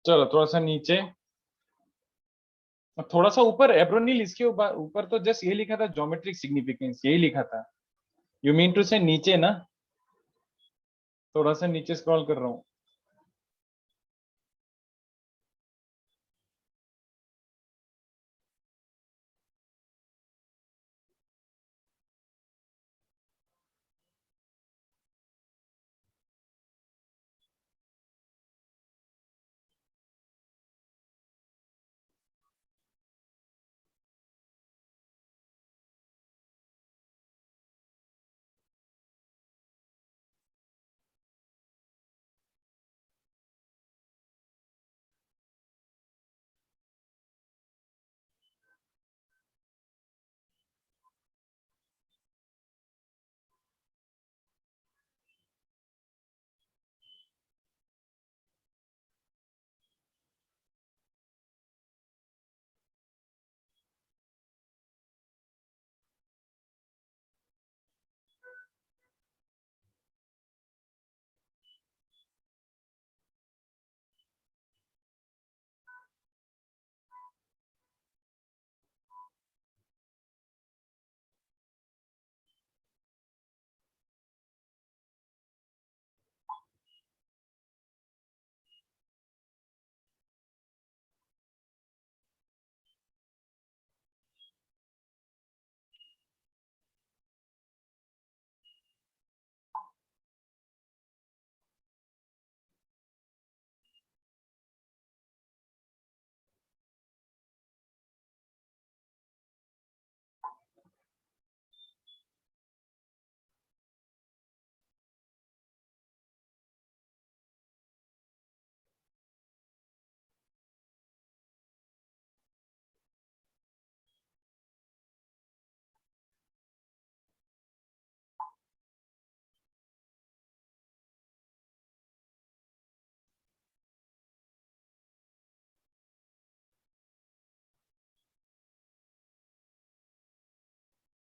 चलो थोड़ा सा नीचे, थोड़ा सा ऊपर, एब्रोनिल, इसके ऊपर ऊपर तो जस्ट ये लिखा था ज्योमेट्रिक सिग्निफिकेंस, यही लिखा था। यू मीन टू से नीचे ना? थोड़ा सा नीचे स्क्रॉल कर रहा हूँ।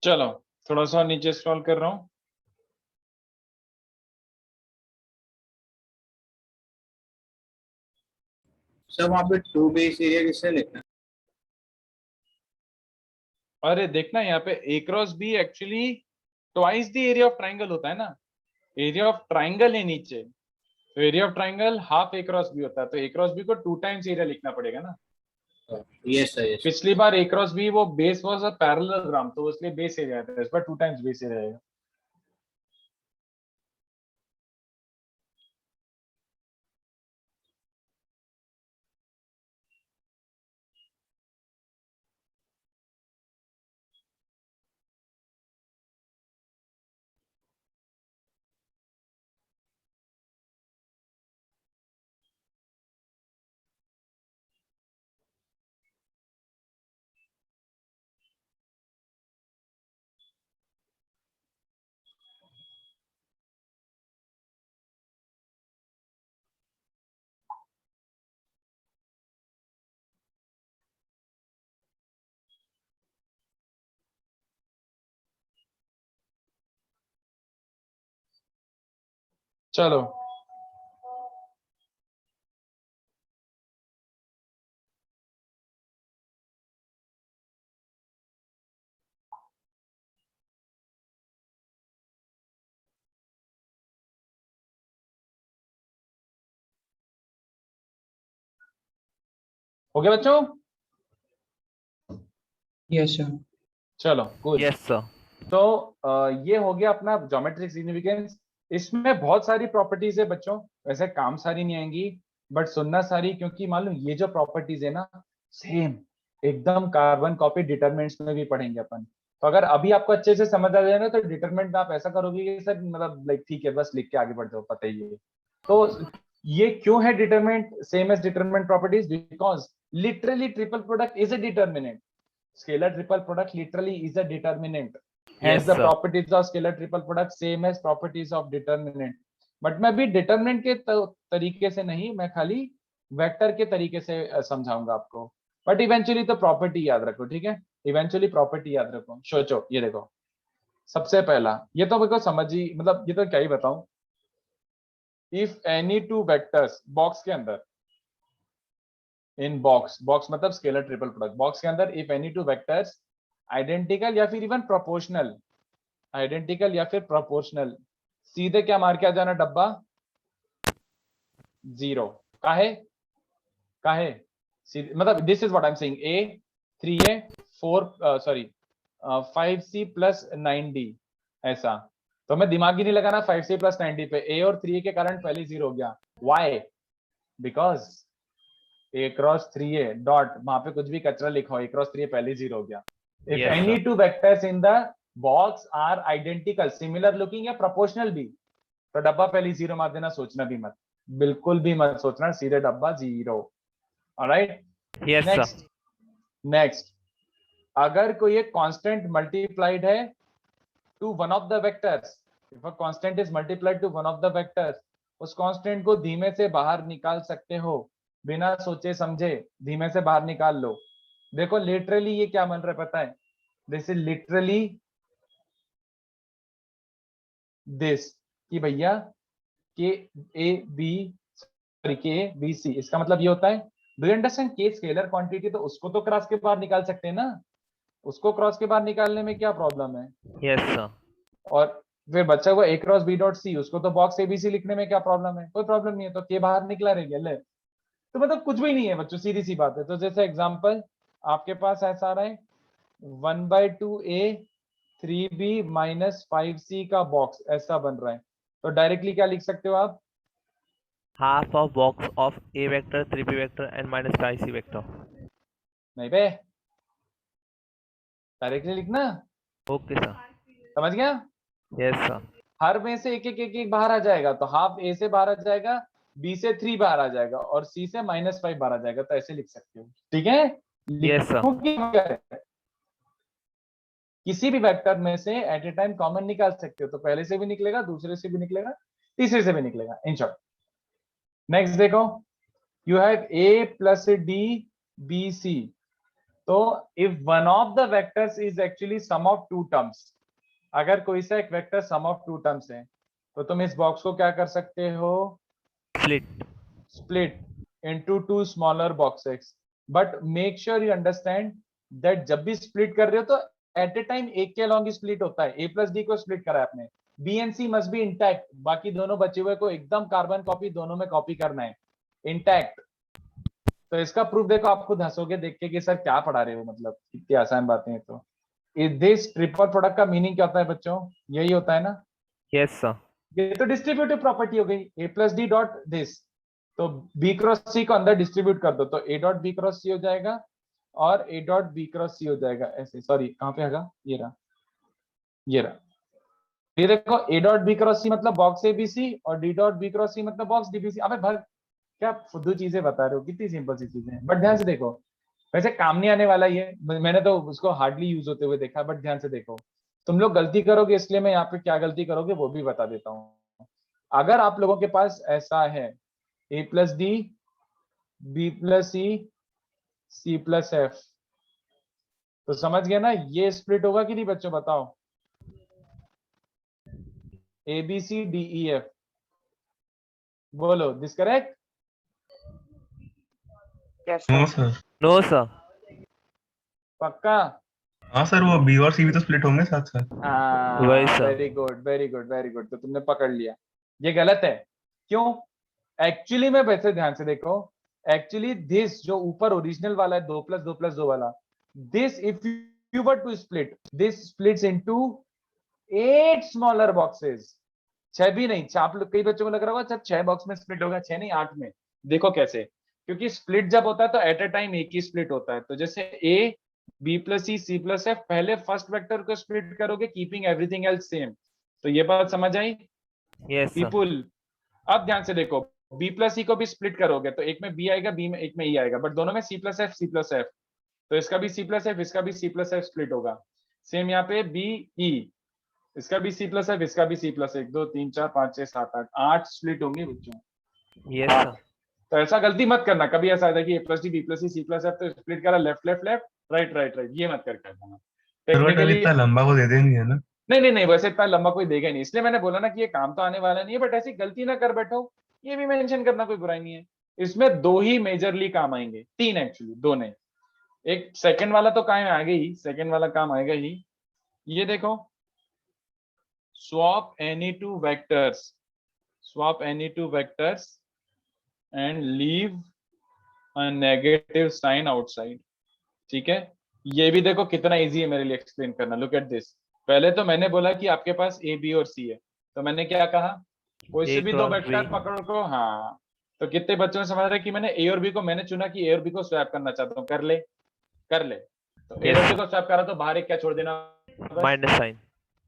चलो थोड़ा सा नीचे स्क्रॉल कर रहा हूँ। सर वहाँ पे 2 बेस एरिया किससे लिखना है? अरे देखना यहाँ पे A cross B actually twice the area of triangle होता है ना, एरिया ऑफ ट्राइंगल है नीचे, तो area of triangle half A cross B होता है, तो ए क्रॉस बी को 2 टाइम्स एरिया लिखना पड़ेगा ना। Yes sir yes. पिछली बार ए क्रॉस बी वो बेस वाज अ पैरेललोग्राम, तो इसलिए बेस एरिया था, इस बार 2 टाइम्स बेस एरिया है। चलो हो गया बच्चों? Yes sir. चलो गुड। Yes sir. तो ये हो गया अपना ज्योमेट्रिक सिग्निफिकेंस। इसमें बहुत सारी प्रॉपर्टीज है बच्चों, वैसे काम सारी नहीं आएंगी बट सुनना सारी, क्योंकि मालूम ये जो प्रॉपर्टीज है ना सेम एकदम कार्बन कॉपी डिटरमिनेंट्स में भी पढ़ेंगे अपन। तो अगर अभी आपको अच्छे से समझ आ जाए ना तो डिटरमिनेंट में आप ऐसा करोगे कि सर मतलब लाइक ठीक है बस लिख के आगे बढ़ जाओ, पता ही है। तो ये क्यों है determinant same as determinant properties? Because literally triple product is a determinant, scalar triple product literally is a determinant. Hence Yes, the sir. properties of scalar triple product same as properties of determinant. But मैं अभी determinant के तरीके से नहीं, मैं खाली vector के तरीके से समझाऊंगा आपको। बट इवेंचुअली तो प्रॉपर्टी याद रखो, ठीक है? इवेंचुअली प्रॉपर्टी याद रखो। सोचो ये देखो, सबसे पहला ये तो मेरे को समझ ही, मतलब ये तो क्या ही बताऊं। If any two vectors box के अंदर, इन बॉक्स, बॉक्स मतलब स्केलर ट्रिपल प्रोडक्ट, बॉक्स के अंदर if any two vectors identical या फिर इवन प्रोपोर्शनल, आइडेंटिकल या फिर प्रोपोर्शनल, सीधे क्या मार के आ जाना डब्बा? 0। काहे काहे मतलब this is what I am saying, A 3a 4 sorry 5c plus 9d ऐसा। तो मैं दिमाग ही नहीं लगाना 5c प्लस 9d पे, a और 3a के कारण पहले 0 हो गया। Why? Because a cross 3a dot, वहां पे कुछ भी कचरा लिखा हो, a क्रॉस 3a पहले 0 हो गया। If Yes, any sir. Two vectors in the box are identical similar looking या प्रोपोर्शनल भी, तो डब्बा पहले 0 मार देना, सोचना भी मत, बिल्कुल भी मत सोचना, सीधे डब्बा 0। Alright Yes, sir. Next next, अगर कोई एक कांस्टेंट मल्टीप्लाइड है to one of the vectors, if a constant is multiplied to one of the vectors, उस कांस्टेंट को धीमे से बाहर निकाल सकते हो, बिना सोचे समझे धीमे से बाहर निकाल लो। देखो लिटरली ये क्या बन रहा है पता है? दिस इज लिटरली दिस, कि भैया के ए बी सॉरी के ए बी सी, इसका मतलब ये होता है, डू यू अंडरस्टैंड? के स्केलर क्वांटिटी, तो उसको तो क्रॉस के बाहर निकाल सकते हैं ना, उसको क्रॉस के बाहर निकालने में क्या प्रॉब्लम है? Yes, sir. और फिर बच्चा हुआ ए क्रॉस बी डॉट सी, उसको तो बॉक्स एबीसी लिखने में क्या प्रॉब्लम है? कोई प्रॉब्लम नहीं है, तो के बाहर निकला रह गया ले। तो मतलब कुछ भी नहीं है बच्चों, सीधी सी बात है। तो जैसे एग्जांपल आपके पास ऐसा आ रहा है 1/2a 3b माइनस 5c का बॉक्स ऐसा बन रहा है, तो डायरेक्टली क्या लिख सकते हो आप? Half of box of A vector, 3B vector and minus 5C vector. नहीं बे, डायरेक्टली लिखना, Okay, sir. समझ गया? Yes, sir. हर में से एक बाहर आ जाएगा, तो हाफ ए से बाहर आ जाएगा, बी से 3 बाहर आ जाएगा और सी से -5 बाहर आ जाएगा, तो ऐसे लिख सकते हो, ठीक है? Yes, sir. किसी भी वेक्टर में से एट ए टाइम कॉमन निकाल सकते हो, तो पहले से भी निकलेगा, दूसरे से भी निकलेगा, तीसरे से भी निकलेगा, इन शॉर्ट। नेक्स्ट देखो, you have A plus D B C, तो if one of the vectors is actually sum of two terms, अगर कोई सा एक vector sum of two terms है तो तुम इस बॉक्स को क्या कर सकते हो, split into two smaller boxes, but make sure you understand that जब भी split कर रहे हो तो at a time एक के along ही split होता है, a plus d को split करा है आपने, b and c must be intact, बाकी दोनों बचे हुए को एकदम कार्बन कॉपी दोनों में कॉपी करना है intact। तो इसका प्रूफ देखो, आप खुद हंसोगे देख के कि सर क्या पढ़ा रहे हो, मतलब कितनी आसान बातें हैं। तो दिस ट्रिपल प्रोडक्ट का मीनिंग क्या होता है बच्चों, यही होता है ना। Yes sir. ये तो डिस्ट्रीब्यूटिव प्रॉपर्टी हो गई, a plus D dot this, तो b क्रॉस c को अंदर डिस्ट्रीब्यूट कर दो तो a डॉट b क्रॉस c हो जाएगा और a डॉट b क्रॉस c हो जाएगा ऐसे, सॉरी कहाँ पे आएगा, ये रहा, ये रहा, ये देखो a डॉट b क्रॉस c मतलब बॉक्स abc और d डॉट b क्रॉस c मतलब बॉक्स dbc। अबे भग, क्या फुद्दू चीजें बता रहे हो, कितनी सिंपल सी चीजें हैं, बट ध्यान से देखो, वैसे काम नहीं आने वाला ये, मैंने तो उसको हार्डली यूज होते हुए देखा, बट ध्यान से देखो, तुम लोग गलती करोगे, इसलिए मैं यहाँ पे क्या गलती करोगे वो भी बता देता हूँ। अगर आप लोगों के पास ऐसा है a plus D, b plus C, c plus F, तो समझ गया ना, ये स्प्लिट होगा कि नहीं बच्चों, बताओ, a b c d e f, बोलो this correct. No sir. No sir. पक्का? हाँ सर, वो बी और सी भी तो स्प्लिट होंगे साथ साथ। वही sir. Very good very good very good, तो तुमने पकड़ लिया, ये गलत है, क्यों? एक्चुअली में वैसे ध्यान से देखो, एक्चुअली दिस जो ऊपर ओरिजिनल वाला है 2 प्लस 2 वाला, this if you were to split, this splits into 8 smaller boxes, 6 भी नहीं, आप लोग कई बच्चों को लग रहा होगा सर 6 बॉक्स में स्प्लिट होगा, 6 नहीं 8 में। देखो कैसे, क्योंकि स्प्लिट जब होता है तो एट अ टाइम एक ही स्प्लिट होता है, तो जैसे a b plus C C plus F, पहले फर्स्ट वेक्टर को स्प्लिट करोगे कीपिंग एवरीथिंग एल्स सेम, तो ये बात समझ आई यस सर। पीपुल? अब ध्यान से देखो, b प्लस सी को भी स्प्लिट करोगे तो एक में b आएगा, b में एक में e आएगा, बट दोनों में c प्लस एफ, तो इसका भी c प्लस एफ, इसका भी c प्लस एफ स्प्लिट होगा। सेम यहाँ पे b e, इसका भी c प्लस एफ, इसका भी c प्लस 1 2 3 4 5 6 7 8 8 स्प्लिट होंगे बच्चों। Yes sir. तो ऐसा गलती मत करना कभी, ऐसा था कि a plus D B plus C plus F तो स्प्लिट करा left left left right right right, ये मत करके करना टेक्निकली। इतना लंबा को दे देंगे है ना? नहीं नहीं नहीं, वैसे इतना लंबा कोई देगा नहीं, इसलिए मैंने बोला ना कि ये काम तो आने वाला नहीं है, बट ऐसी गलती ना कर बैठो, ये भी मेंशन करना कोई बुराई नहीं है। इसमें 2 ही मेजरली काम आएंगे, 3 एक्चुअली, 2 नहीं, एक सेकंड वाला तो काम आएगा ही, सेकंड वाला काम आएगा ही। ये देखो, swap any two vectors and leave a negative sign outside, ठीक है। ये भी देखो कितना इजी है मेरे लिए एक्सप्लेन करना, लुक एट दिस। पहले तो मैंने बोला कि आपके पास ए बी और सी है, तो मैंने क्या कहा, कोई से भी 2 वेक्टर पकड़ को, हाँ, तो कितने बच्चों ने समझ रहे कि मैंने ए और बी को, मैंने चुना कि ए और बी को स्वैप करना चाहता हूँ, कर ले, तो ए और बी को स्वैप करा तो बाहर एक क्या छोड़ देना, माइनस साइन,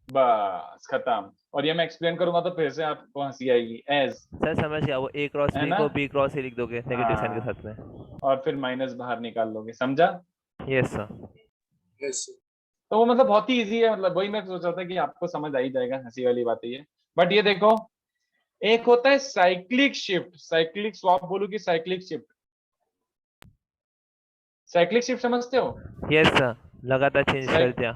बस खत्म। और ये मैं एक्सप्लेन करूंगा तो फिर से आपको हंसी आएगी, एज सर समझ गया, वो ए क्रॉस है बी ना? को बी क्रॉस ए लिख दोगे नेगेटिव साइन के हाँ। साथ में, और फिर माइनस बाहर निकाल लोगे, समझा? Yes sir. तो वो मतलब बहुत ही इजी है, मतलब वही मैं सोच रहा था कि आपको समझ आ ही जाएगा, हंसी वाली बात है ये। बट ये देखो, एक होता है साइक्लिक शिफ्ट, साइक्लिक स्वैप बोलूं कि साइक्लिक शिफ्ट, साइक्लिक शिफ्ट समझते हो? यस सर, लगातार चेंज कर दिया।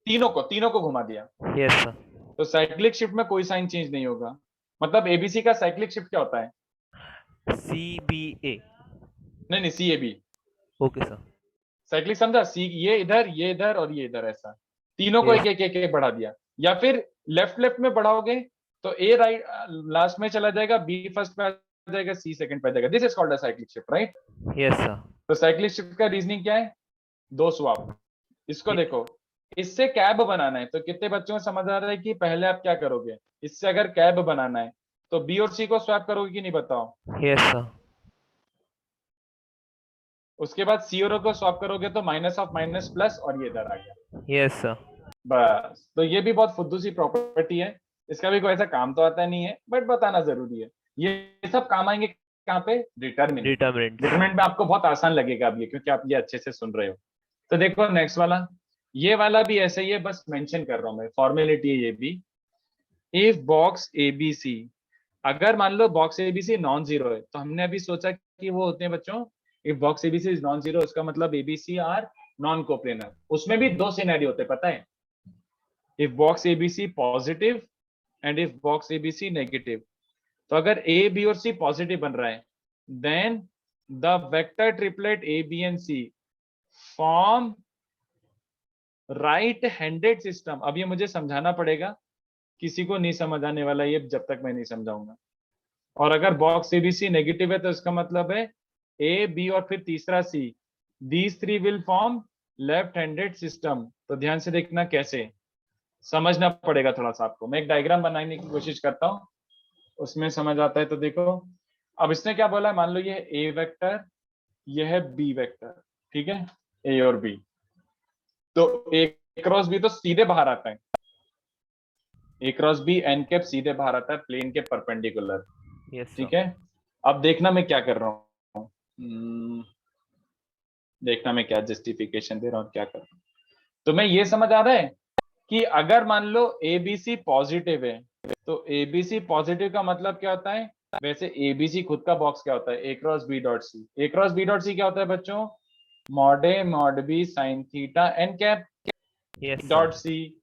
तीनों को घुमा दिया, यस सर। तो साइक्लिक शिफ्ट में कोई साइन चेंज नहीं होगा। मतलब एबीसी का साइक्लिक शिफ्ट क्या होता है? C B A. नहीं C A B, okay sir. Cyclic समझा, सी ये इधर और ये इधर, ऐसा तीनों को Yes. एक बढ़ा दिया। या फिर लेफ्ट में बढ़ाओगे तो ए राइट लास्ट में चला जाएगा, बी फर्स्ट पे आ जाएगा, सी सेकंड पे आ जाएगा, this is called a cyclic shift, right? Yes sir. तो साइक्लिक शिफ्ट का रीजनिंग क्या है? 2 स्वैप। इसको देखो, इससे कैब बनाना है, तो कितने बच्चों को समझ आ रहा है कि पहले आप क्या करोगे, इससे अगर कैब बनाना है तो बी और सी को स्वैप करोगे कि नहीं, बताओ? Yes sir. उसके बाद सी और ओ को स्वैप करोगे तो माइनस ऑफ माइनस प्लस, और ये इधर आ गया, यस सर। बस। तो ये भी बहुत फुद्दू सी प्रॉपर्टी है, इसका भी कोई ऐसा काम तो आता नहीं है, बट बताना जरूरी है। ये सब काम आएंगे कहाँ पे? डिटरमिनेंट में आपको बहुत आसान लगेगा अब ये, क्योंकि आप ये अच्छे से सुन रहे हो। तो देखो नेक्स्ट वाला, ये वाला भी ऐसे ही है, बस मेंशन कर रहा हूं मैं, फॉर्मेलिटी है ये भी। इफ बॉक्स एबीसी, अगर मान लो बॉक्स एबीसी नॉन जीरो है, तो हमने अभी सोचा कि वो होते हैं बच्चों, if box ABC is non zero, इसका मतलब एबीसी आर नॉन कोप्लेनर, उसमें भी दो सिनेरियो होते पता है, if box ABC positive and if box ABC negative. तो अगर ए बी और सी पॉजिटिव बन रहा है then the vector triplet A B and C form right handed system. अब ये मुझे समझाना पड़ेगा, किसी को नहीं समझ आने वाला ये जब तक मैं नहीं समझाऊंगा। और अगर बॉक्स एबीसी नेगेटिव है तो इसका मतलब है ए बी और फिर तीसरा C, these three will form left handed system. तो ध्यान से देखना कैसे समझना पड़ेगा थोड़ा सा आपको। मैं एक डायग्राम बनाने की कोशिश करता हूं, उसमें समझ आता है। तो देखो अब इसने क्या बोला है, मान लो ये है ए वेक्टर, ये है बी वेक्टर, ठीक है, ए और बी। तो ए क्रॉस बी तो सीधे बाहर आता है, A cross B N cap सीधे बाहर आता है प्लेन के परपेंडिकुलर, yes ठीक sir. है। अब देखना मैं क्या कर रहा हूँ, देखना मैं क्या जस्टिफिकेशन दे रहा हूँ, क्या कर रहा हूँ। तो मैं ये समझ आ रहा है कि अगर मान लो एबीसी पॉजिटिव है तो एबीसी पॉजिटिव का मतलब क्या होता है, वैसे एबीसी खुद का बॉक्स क्या होता है, A cross B dot C. A cross B dot C क्या होता है बच्चों, mod A mod B sine theta N cap yes sir. Dot C.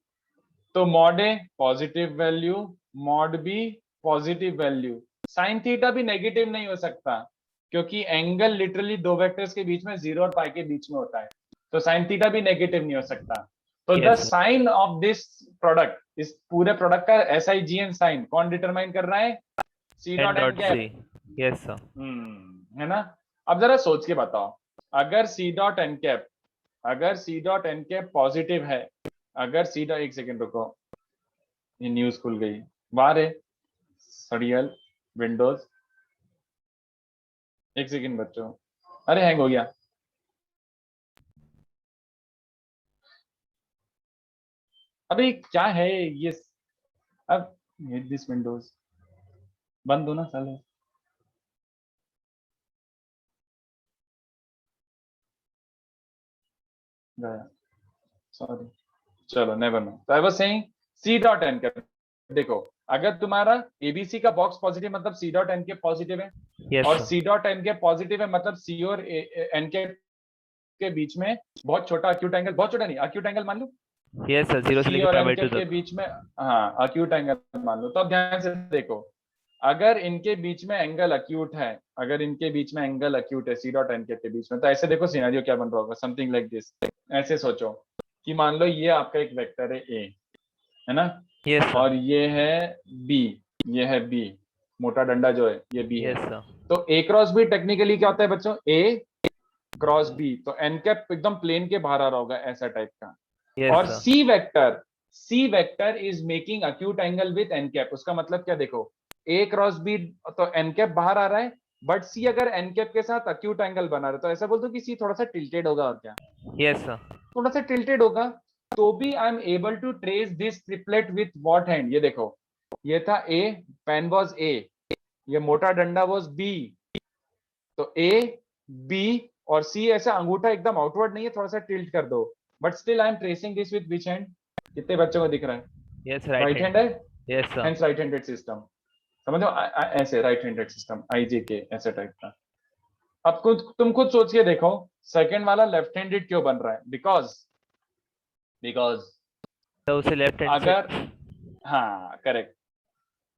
तो mod A positive value, mod B positive value, sine theta भी negative नहीं हो सकता क्योंकि एंगल लिटरली दो वेक्टर्स के बीच में 0 और पाई के बीच में होता है, तो साइन थीटा भी नेगेटिव नहीं हो सकता। तो the Yes, sir. Sign of this product, इस पूरे प्रोडक्ट का SIGN साइन कौन डिटरमाइन कर रहा है, C n dot N dot cap, c yes sir. है ना। अब जरा सोच के बताओ, अगर सी डॉट एन कैप, अगर C dot N cap positive है, अगर सी डॉट, एक सेकेंड रुको, ये न्यूज खुल गई, बाहर है सड़ियल विंडोज, एक सेकेंड बच्चों, अरे हैंग हो गया। अभी क्या है ये, अब दिस विंडोज बंद हो ना साले, गया, सॉरी, चलो नेवर नो। तो I was saying C dot N cap, देखो अगर तुम्हारा एबीसी का बॉक्स पॉजिटिव मतलब C dot N cap positive है, Yes और sir. C dot N cap positive है मतलब सी और एन कैप के बीच में बहुत छोटा अक्यूट एंगल, बहुत छोटा नहीं अक्यूट एंगल मान लो, yes sir. 0 से सी लेके और pi एन by 2 कैप के तक. बीच में, हाँ अक्यूट एंगल मान लो। तो अब ध्यान से देखो, अगर इनके बीच में एंगल अक्यूट है, अगर इनके बीच में एंगल अक्यूट है सी डॉट एन कैप के बीच में, तो ऐसे देखो सिनेरियो क्या बन रहा होगा, समथिंग लाइक दिस। ऐसे सोचो कि मान लो ये आपका एक वेक्टर है ए, है ना, yes sir. और ये है बी, ये है बी, मोटा डंडा जो है ये बी है। yes sir. तो ए क्रॉस बी टेक्निकली क्या होता है बच्चों, ए क्रॉस बी, तो एन कैप एकदम प्लेन के बाहर आ रहा होगा ऐसा टाइप का। yes और sir. C vector is making acute angle with N cap, उसका मतलब क्या देखो, ए क्रॉस बी तो एन कैप बाहर आ रहा है, बट सी अगर एन कैप के साथ अक्यूट एंगल बना रहा है तो ऐसा बोल दो कि सी थोड़ा सा टिल्टेड होगा, और क्या yes sir. थोड़ा सा टिल्टेड होगा। तो भी I am able to trace this triplet with what hand, ये देखो ये था ए, पेन वाज ए, ये मोटा डंडा वाज बी, तो ए बी और सी ऐसा अंगूठा एकदम आउटवर्ड नहीं है, थोड़ा सा टिल्ट कर दो, but still I am tracing this with which hand, कितने बच्चों को दिख रहा है, yes right right hand hand. है, yes sir. Hence right handed system, समझो ऐसे राइट हैंडेड सिस्टम IJK ऐसे टाइप का। अब तुम खुद सोच के देखो सेकंड वाला लेफ्ट हैंडेड क्यों बन रहा है, बिकॉज तो उसे लेफ्ट हैंड अगर, हाँ करेक्ट,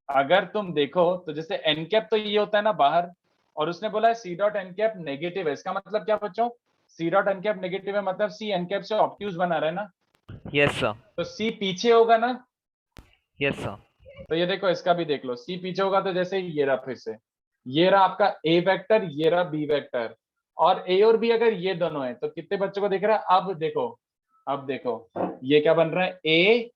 अगर तुम देखो तो जैसे एन कैप तो ये होता है ना बाहर, और उसने बोला है C dot N cap negative है, इसका मतलब क्या बच्चों, C dot N cap negative है मतलब सी एन कैप से ऑब्ट्यूज बना रहा है ना, yes sir. तो सी पीछे होगा ना। yes sir. तो ये देखो इसका भी देख लो, सी पीछे होगा तो जैसे ये रहा, फिर से ये रहा आपका ए वेक्टर, ये रहा बी वेक्टर, और ए और बी अगर ये दोनों है तो कितने बच्चों को दिख रहा है, अब देखो ये क्या बन रहा है, ए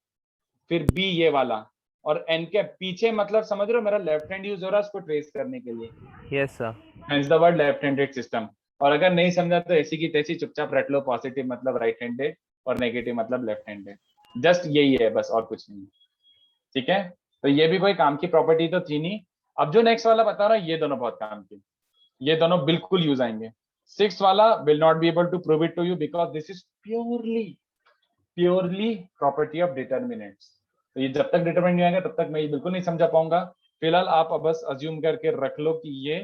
फिर बी ये वाला, और एन के पीछे, मतलब समझ रहे हो मेरा लेफ्ट हैंड यूज हो रहा है उसको ट्रेस करने के लिए, yes sir. Hence the word left handed system. और अगर नहीं समझा तो ऐसी की तैसी चुपचाप रट लो, पॉजिटिव मतलब राइट हैंडेड और नेगेटिव मतलब लेफ्ट हैंडेड, जस्ट यही है बस, और कुछ नहीं, ठीक है। तो ये भी कोई काम की प्रॉपर्टी तो थी नहीं। अब जो नेक्स्ट वाला बता रहा हूँ ये दोनों बहुत काम की, ये दोनों बिल्कुल यूज आएंगे। सिक्स वाला will not be able to prove it to you because this is purely property of determinants. तो ये जब तक डिटरमिनेंट नहीं आएगा तब तक मैं ये बिल्कुल नहीं समझा पाऊंगा। फिलहाल आप बस अज्यूम करके रख लो कि ये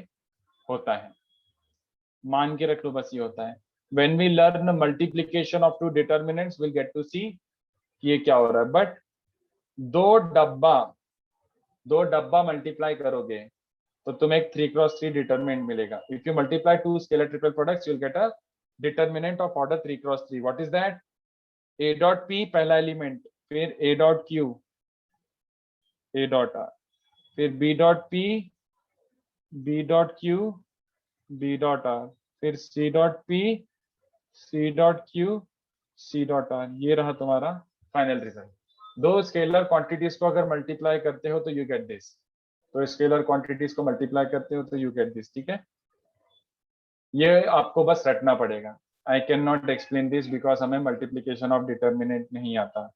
होता है, मान के रख लो बस ये होता है। when we learn the multiplication of two determinants we'll get to see कि ये क्या हो रहा है. But दो डब्बा मल्टीप्लाई करोगे तो तुम्हें एक 3x3 डिटरमिनेंट मिलेगा. If you multiply two scalar triple products you will get a determinant of order 3x3. What is that? a dot p पहला एलिमेंट, फिर a dot q, a dot r, फिर b dot p, b dot q, b dot r, फिर c dot p, c dot q, c dot r. ये रहा तुम्हारा final result. दो scalar quantities को अगर मल्टीप्लाई करते हो तो यू गेट दिस. तो स्केलर क्वांटिटीज को मल्टीप्लाई करते हो तो यू गेट दिस. ठीक है, ये आपको बस रटना पड़ेगा. I can not explain this because हमें मल्टीप्लीकेशन ऑफ डिटर्मिनेंट नहीं आता.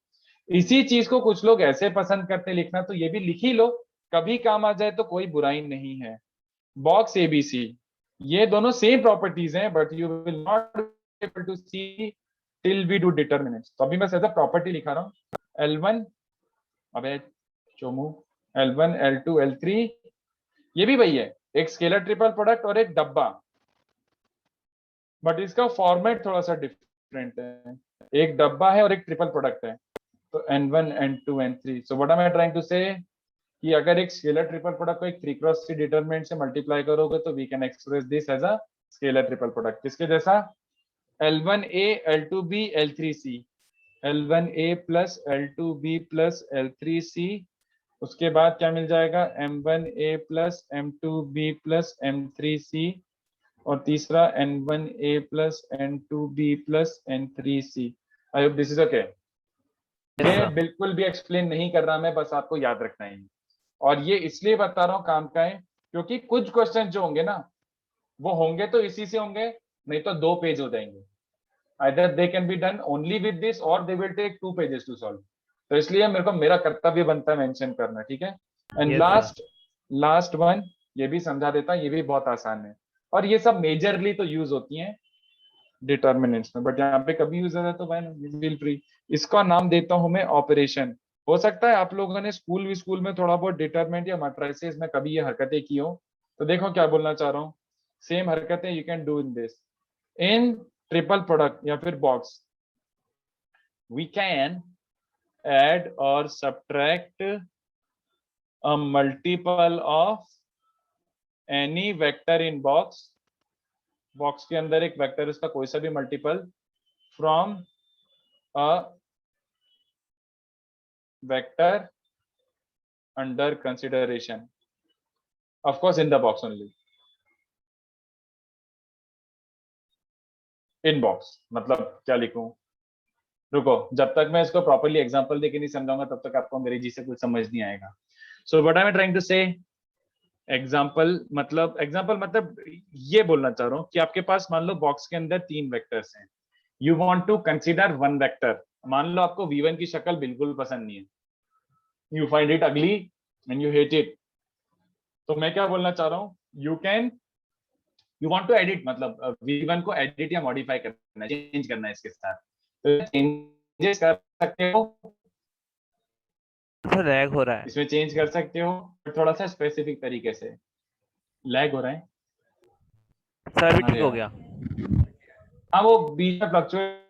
इसी चीज को कुछ लोग ऐसे पसंद करते लिखना, तो ये भी लिख ही लो, कभी काम आ जाए तो कोई बुराई नहीं है. बॉक्स एबीसी, ये दोनों सेम प्रॉपर्टीज हैं but you will not able to see till we do determinants. तो अभी मैं ऐसा प्रॉपर्टी लिखा रहा हूँ. L1, अबे चोमू, L1, L2, L3, ये भी वही है, एक स्केलर ट्रिपल प्रोडक्ट और एक डब्बा, बट इसका फॉर्मेट थोड़ा सा डिफरेंट है. एक डब्बा है और एक ट्रिपल प्रोडक्ट है. तो N1, N2, N3. So what am I trying to say कि अगर एक स्केलर ट्रिपल प्रोडक्ट को एक 3x3 डिटरमिनेंट से मल्टीप्लाई करोगे तो we can express this as a scalar triple product. किसके जैसा? L1A, L2B, L3C, L1A plus L2B plus L3C. उसके बाद क्या मिल जाएगा? M1A plus M2B plus M3C, और तीसरा N1A plus N2B plus N3C. I hope this is okay. ये बिल्कुल भी एक्सप्लेन नहीं कर रहा मैं, बस आपको याद रखना है. और ये इसलिए बता रहा हूँ काम का है क्योंकि कुछ क्वेश्चन जो होंगे ना वो होंगे तो इसी से होंगे, नहीं तो 2 पेज हो जाएंगे. Either they can be done only with this or they will take 2 pages to solve. तो इसलिए मेरे को मेरा कर्तव्य बनता है मेंशन करना. ठीक है. एंड लास्ट वन ये भी समझा देता, ये भी बहुत आसान है और ये सब मेजरली तो यूज होती हैं डिटर्मिनेंट्स में, बट यहाँ पे कभी यूज होता है तो फील फ्री. इसका नाम देता हूं मैं ऑपरेशन. हो सकता है आप लोगों ने स्कूल में थोड़ा बहुत डिटरमिनेंट या मैट्रिसेस में कभी ये हरकतें की हो. तो देखो क्या बोलना चाह रहा हूँ. सेम हरकतें you can do in this. In triple product या फिर box we can add or subtract a multiple of any vector in box. Box के अंदर एक वेक्टर, इसका कोई सा भी multiple from a vector under consideration, of course in the box only. In box मतलब क्या लिखूं? रुको, जब तक मैं इसको प्रॉपर्ली एग्जांपल देके नहीं समझाऊंगा तब तक आपको अंग्रेजी से कुछ समझ नहीं आएगा. So what I am trying to say, example मतलब ये बोलना चाह रहा हूँ कि आपके पास मान लो बॉक्स के अंदर 3 वेक्टर्स हैं. You want to consider one vector. मान लो आपको V1 की शक्ल बिल्कुल पसंद नहीं है, यू फाइंड इट अगली एंड यू हेट इट. तो मैं क्या बोलना चाह रहा हूँ, यू वांट टू एडिट, मतलब V1 को एडिट या मॉडिफाई करना है, चेंज करना है इसके साथ. तो चेंजेस कर सकते हो, लैग हो रहा है. इसमें चेंज कर सकते हो थोड़ा सा स्पेसिफिक तरीके से. लैग हो रहा है सर, भी ठीक हो गया. हाँ, वो बीच में फ्लक्चुएट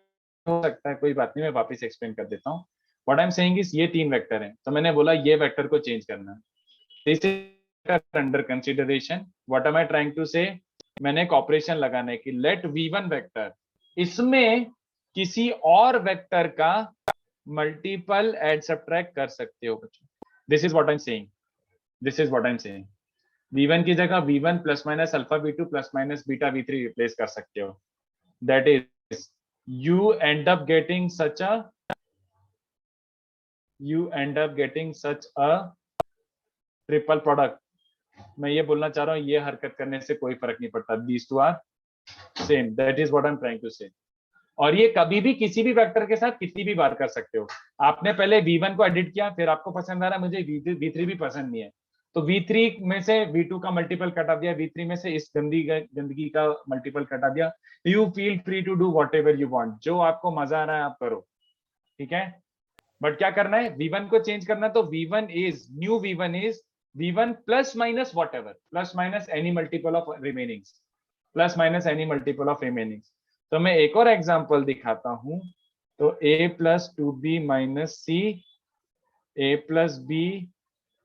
हो सकता है, कोई बात नहीं, मैं वापस एक्सप्लेन कर देता हूँ. What I am saying is ये 3 वेक्टर हैं, तो मैंने बोला ये वेक्टर को चेंज करना है. This is under consideration. What am I trying to say, मैंने एक ऑपरेशन लगाना है कि लेट V1 वेक्टर, इसमें किसी और वेक्टर का मल्टीपल एड सब्ट्रैक्ट कर सकते हो बच्चों. This is what I am saying. V1 की जगह V1 plus minus alpha V2 plus minus beta V3 replace कर सकते हो. That is you end up getting such a triple product. मैं ये बोलना चाह रहा हूँ, ये हरकत करने से कोई फर्क नहीं पड़ता. these two are same. that is what I'm trying to say. और ये कभी भी किसी भी वेक्टर के साथ किसी भी बार कर सकते हो. आपने पहले V1 को एडिट किया, फिर आपको पसंद आ रहा है, मुझे V3 भी पसंद नहीं है, तो V3 में से V2 का मल्टीपल कटा दिया, V3 में से इस गंदगी का मल्टीपल कटा दिया. You feel free to do whatever you want. जो आपको मजा आ रहा है आप करो. ठीक है. बट क्या करना है, V1 को चेंज करना, तो V1 is V1 plus minus whatever, plus minus any multiple of remainings, तो मैं एक और एग्जांपल दिखाता हूं। तो a plus 2b minus C, a plus b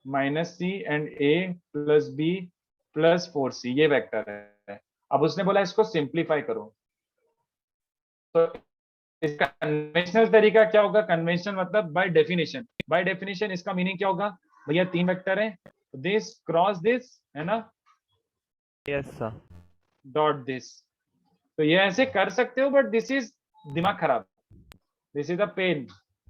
minus C and a plus b plus 4c, ये वेक्टर है। अब उसने बोला इसको सिंप्लीफाई करो। तो इसका कन्वेंशनल तरीका क्या होगा? कन्वेंशनल मतलब बाय डेफिनेशन, बाय डेफिनेशन इसका मीनिंग क्या होगा? भैया तीन वेक्टर है, दिस क्रॉस दिस, है ना, यस सर। Dot this. तो ये ऐसे कर सकते हो, बट दिस इज दिमाग खराब, दिस इज अ पेन।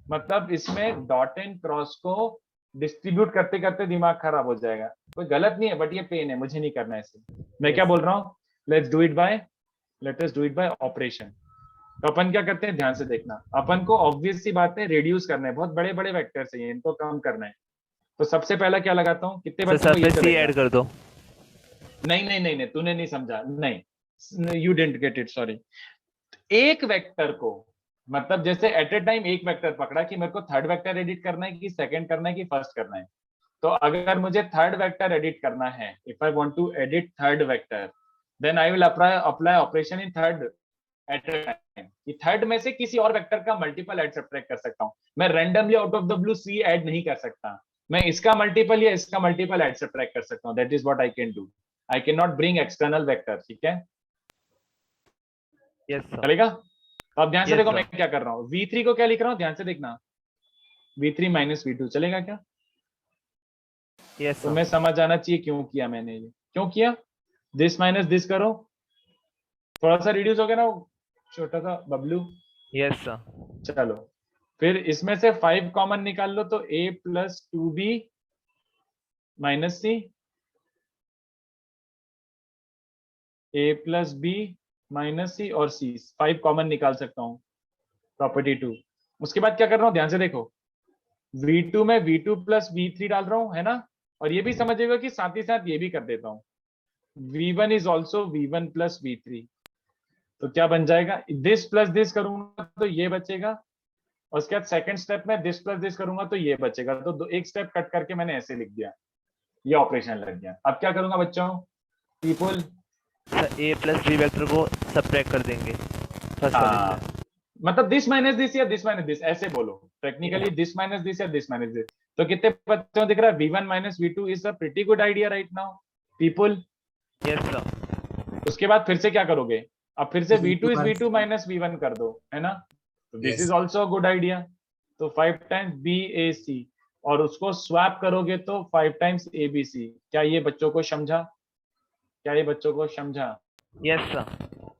मतलब इसमें डॉट एंड क्रॉस को डिस्ट्रीब्यूट करते करते दिमाग खराब हो जाएगा। कोई गलत नहीं है, बट ये पेन है, मुझे नहीं करना ऐसे। मैं क्या बोल रहा हूँ? Let us do it by operation. तो अपन क्या करते हैं, ध्यान से देखना। अपन को ऑब्वियस सी बात है रिड्यूस करना है, बहुत बड़े बड़े वेक्टर्स हैं, इनको कम करना है। तो सबसे पहला क्या लगाता हूँ, कितने सर बच्चों को ये सरफेस सी चलेगा? ऐड कर दो। नहीं, तूने नहीं समझा, नहीं, you didn't get it, sorry. एक वेक्टर को, मतलब जैसे एट ए टाइम एक वेक्टर पकड़ा कि मेरे को थर्ड वेक्टर एडिट करना है कि सेकंड करना है कि फर्स्ट करना है। तो अगर मुझे थर्ड वेक्टर एडिट करना है, if I want to edit third vector, then I will apply operation in third at a time. कि थर्ड में से किसी और वेक्टर का मल्टीपल ऐड सब्ट्रैक्ट कर सकता हूं। मैं randomly out of the blue C add नहीं कर सकता। मैं इसका मल्टीपल या इसका मल्टीपल ऐड सब्ट्रैक्ट कर सकता हूं। That is what I can do. I can not bring external vector, ठीक है? Yes sir. चलेगा? तो अब ध्यान से Yes, देखो sir. मैं क्या कर रहा हूँ। v3 को क्या लिख रहा हूँ, ध्यान से देखना। v3 माइनस v2 चलेगा क्या? यस तो सर। मैं समझ आना चाहिए क्यों किया मैंने ये, क्यों किया। दिस माइनस दिस करो, थोड़ा सा रिड्यूस हो गया ना वो छोटा सा बबलू। Yes sir. चलो, फिर इसमें से 5 कॉमन निकाल लो, तो a plus 2b minus C, a plus b minus C और c, 5 कॉमन निकाल सकता हूँ, प्रॉपर्टी 2। उसके बाद क्या कर रहा हूँ, ध्यान से देखो। v2 में v2 प्लस v3 डाल रहा हूँ, है ना? और ये भी समझिएगा कि साथ ही साथ ये भी कर देता हूँ, v1 is also v1 plus v3। तो क्या बन जाएगा, दिस प्लस दिस करूंगा तो ये बचेगा, और उसके बाद सेकंड स्टेप में दिस प्लस दिस करूंगा तो ये बचेगा। तो एक स्टेप कट करके मैंने ऐसे लिख दिया, ये ऑपरेशन लग गया। अब क्या करूंगा बच्चों, पीपल? सर ए प्लस बी वेक्टर को सब्ट्रैक्ट कर देंगे फर्स्ट वाले से। मतलब दिस माइनस दिस या दिस माइनस दिस, ऐसे बोलो टेक्निकली, दिस माइनस दिस या दिस माइनस दिस। तो कितने बच्चों दिख रहा है, v1 minus v2 is a pretty good idea right now people. Yes sir. उसके बाद फिर से क्या करोगे, अब फिर से v2 is v2 minus v1 कर दो, है ना? तो this is also a good idea. तो 5 टाइम्स BAC, और उसको स्वैप करोगे तो 5 टाइम्स ABC। क्या ये बच्चों को समझा? क्या ये बच्चों को समझा? Yes sir.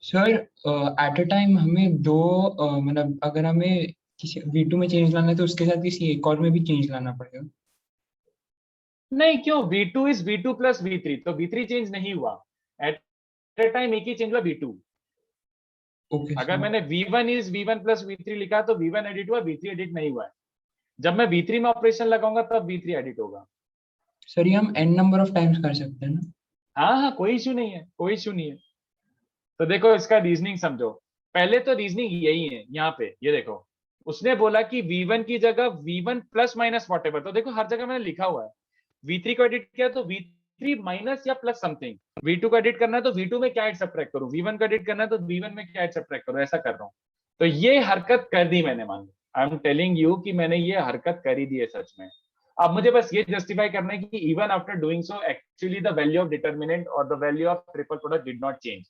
Sir at a time हमें दो मतलब अगर हमें किसी V2 में चेंज लाना है तो उसके साथ किसी एक और में भी चेंज लाना पड़ेगा? नहीं, क्यों, v2 is v2 plus v3, तो v3 चेंज नहीं हुआ। एट ए टाइम एक ही चेंज हुआ, v2। ओके अगर सर। मैंने v1 is v1 plus v3 लिखा तो v1 एडिट हुआ, v3 एडिट नहीं हुआ है। जब मैं v3 में ऑपरेशन लगाऊंगा तब v3 एडिट होगा। सर ये हम n नंबर ऑफ टाइम्स कर सकते हैं ना? हाँ, कोई इशू नहीं है, कोई इशू नहीं है। तो देखो इसका रीजनिंग समझो। पहले तो रीजनिंग यही है, यहाँ पे ये देखो। उसने बोला कि v1 की जगह v1 प्लस माइनस वॉटेवर, तो देखो हर जगह मैंने लिखा हुआ है। v3 को एडिट किया तो v3 माइनस या प्लस समथिंग, v2 को एडिट करना है तो v2 में क्या एड सब्ट्रैक्ट करूं, v1 को एडिट करना है तो v1 में क्या एड सब्ट्रैक्ट करूं, ऐसा कर रहा हूं। तो ये हरकत कर दी मैंने, मान लो आई एम टेलिंग यू कि मैंने ये हरकत कर ही दी है सच में। अब मुझे बस ये जस्टिफाई करना है कि even after doing so actually the value of determinant और the value of triple product did not change.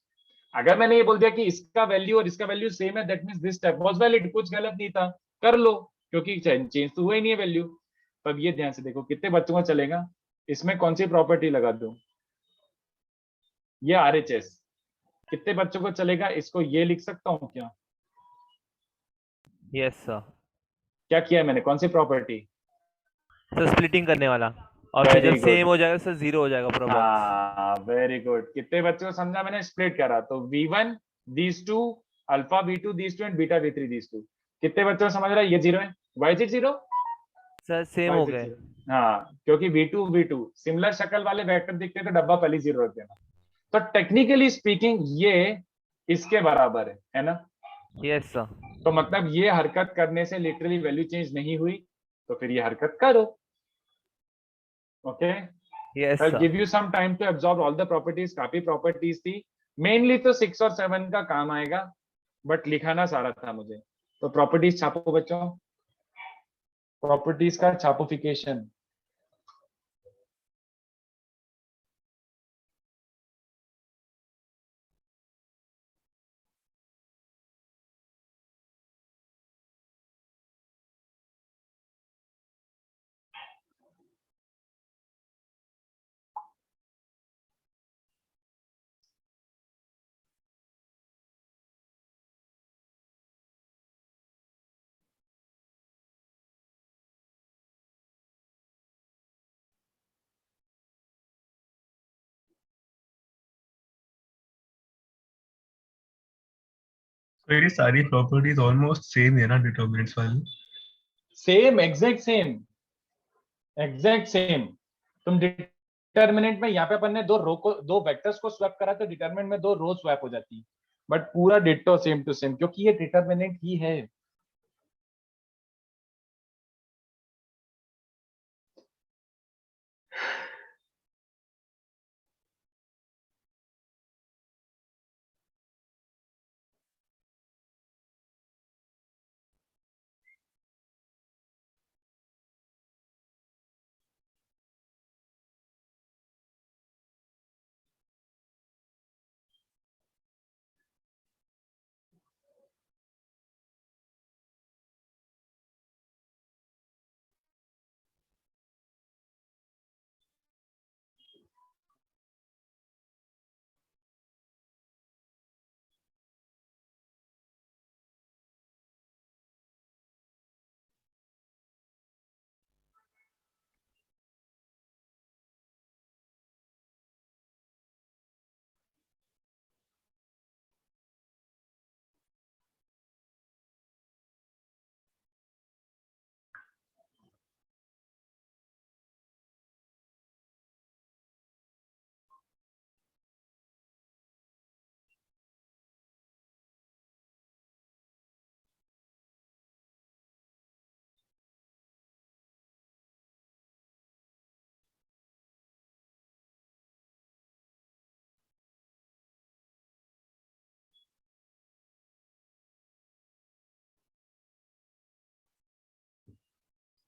अगर मैंने ये बोल दिया कि इसका वैल्यू और इसका वैल्यू सेम है, that means this step was valid, कुछ गलत नहीं था, कर लो, क्योंकि चेंज तो हुआ ही नहीं है वैल्यू। तब ये ध्यान से देखो कितने बच्चों को चलेगा, इसमें कौन सी प्रॉपर्टी लगा दूं, ये RHS, कितने बच्चों को चलेगा, इसको ये लिख सकता हूं क्या? Yes sir. क्या किया है मैंने, कौन सी प्रॉपर्टी? सर स्प्लिटिंग करने वाला, और फिर वेरी जब गुड, सेम हो जाएगा सर जीरो हो जाएगा पूरा बॉक्स। हाँ वेरी गुड। कितने बच्चों को समझा मैंने स्प्लिट करा, तो v1 these two, alpha v2 these two and beta v3 these two। कितने बच्चों को समझ रहा है ये जीरो है, why is it zero? Sir same Why हो is it गए। zero? हाँ, क्योंकि v2 सिमिलर शक्ल वाले वेक्टर दिखते हैं तो डब्बा पहले जीरो रख देना। तो टेक्निकली स्पीकिंग ये इसके बराबर है ना? Yes sir. तो मतलब ये हरकत करने से लिटरली वैल्यू चेंज नहीं हुई, तो फिर ये हरकत करो। Okay, yes I'll sir. give you some time to absorb all the properties। काफी प्रॉपर्टीज थी, मेनली तो 6 और 7 का काम आएगा, बट लिखाना सारा था मुझे। तो प्रॉपर्टीज छापो बच्चों, प्रॉपर्टीज का छापोफिकेशन। तो ये सारी प्रॉपर्टीज ऑलमोस्ट सेम है ना डिटर्मिनेंट्स वाली? Same, exact same, exact same. तुम डिटर्मिनेंट में यहाँ पे अपन ने दो रो को, दो वेक्टर्स को स्वैप करा तो डिटर्मिनेंट में दो रो स्वैप हो जाती, बट पूरा डिटो सेम टू सेम, क्योंकि ये डिटर्मिनेंट ही है।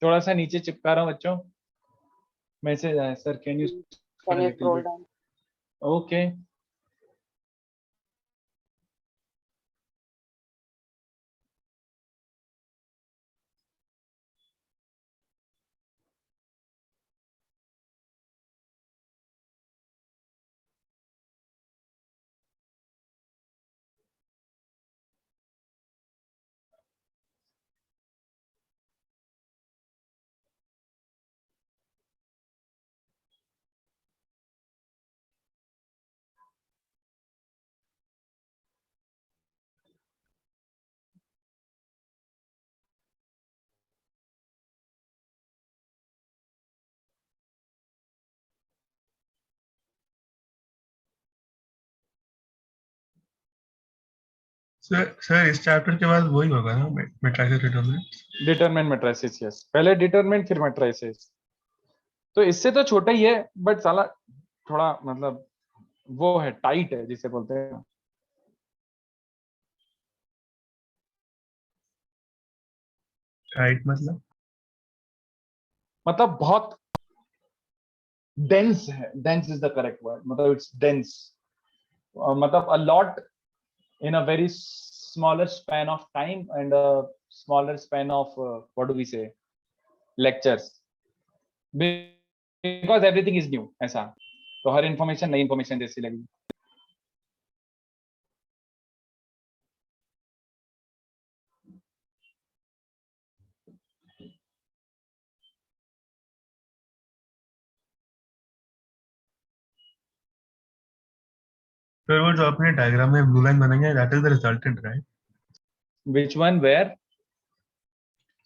थोड़ा सा नीचे चिपका रहा हूँ बच्चों, मैसेज आया sir, can you Can you scroll down? Okay. Sir इस चैप्टर के बाद वही होगा ना, matrices determinants? Determinant matrices, yes, पहले डिटरमिनेंट फिर मैट्रिसेस। तो इससे तो छोटा ही है, बट साला थोड़ा मतलब वो है, टाइट है जिसे बोलते हैं। राइट, मतलब बहुत डेंस है, dense is the correct word, मतलब इट्स डेंस, मतलब a lot in a very smaller span of time and a smaller span of what do we say, lectures, because everything is new, ऐसा तो हर information नई information जैसी लगी। Sir वो जो आपने डायग्राम में ब्लू लाइन बनाई है, that is the resultant, right? which one, where?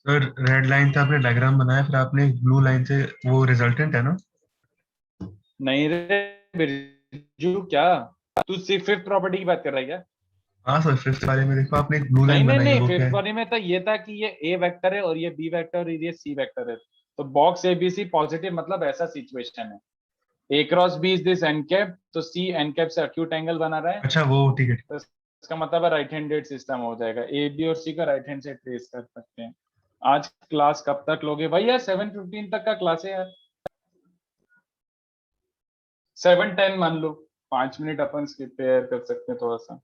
Sir red line से आपने डायग्राम बनाया, फिर आपने ब्लू लाइन से, वो रिजल्टेंट है ना? नहीं रे बिरजू, क्या तू सिर्फ फिफ्थ प्रॉपर्टी की बात कर रहा है क्या? हाँ सर, फिफ्थ वाले में देखो आपने एक ब्लू नहीं लाइन नहीं बनाई है, नहीं, वो क्या फिफ्थ है? वाले में तो ये था कि ये ए वेक्टर है और ये बी वेक्टर और ये सी वेक्टर है, तो box A B C positive, मतलब ऐसा सिचुएशन है, A cross B is this N cap, तो सी एन कैप से अक्यूट एंगल बना रहा है, अच्छा वो ठीक है। तो इसका मतलब है राइट हैंडेड सिस्टम हो जाएगा, ए बी और सी का राइट हैंड से ट्रेस कर सकते हैं। आज क्लास कब तक लोगे भाई? यार 7:15 तक का क्लास है यार, 7:10 मान लो, 5 मिनट अपन स्किप पेयर कर सकते हैं थोड़ा सा।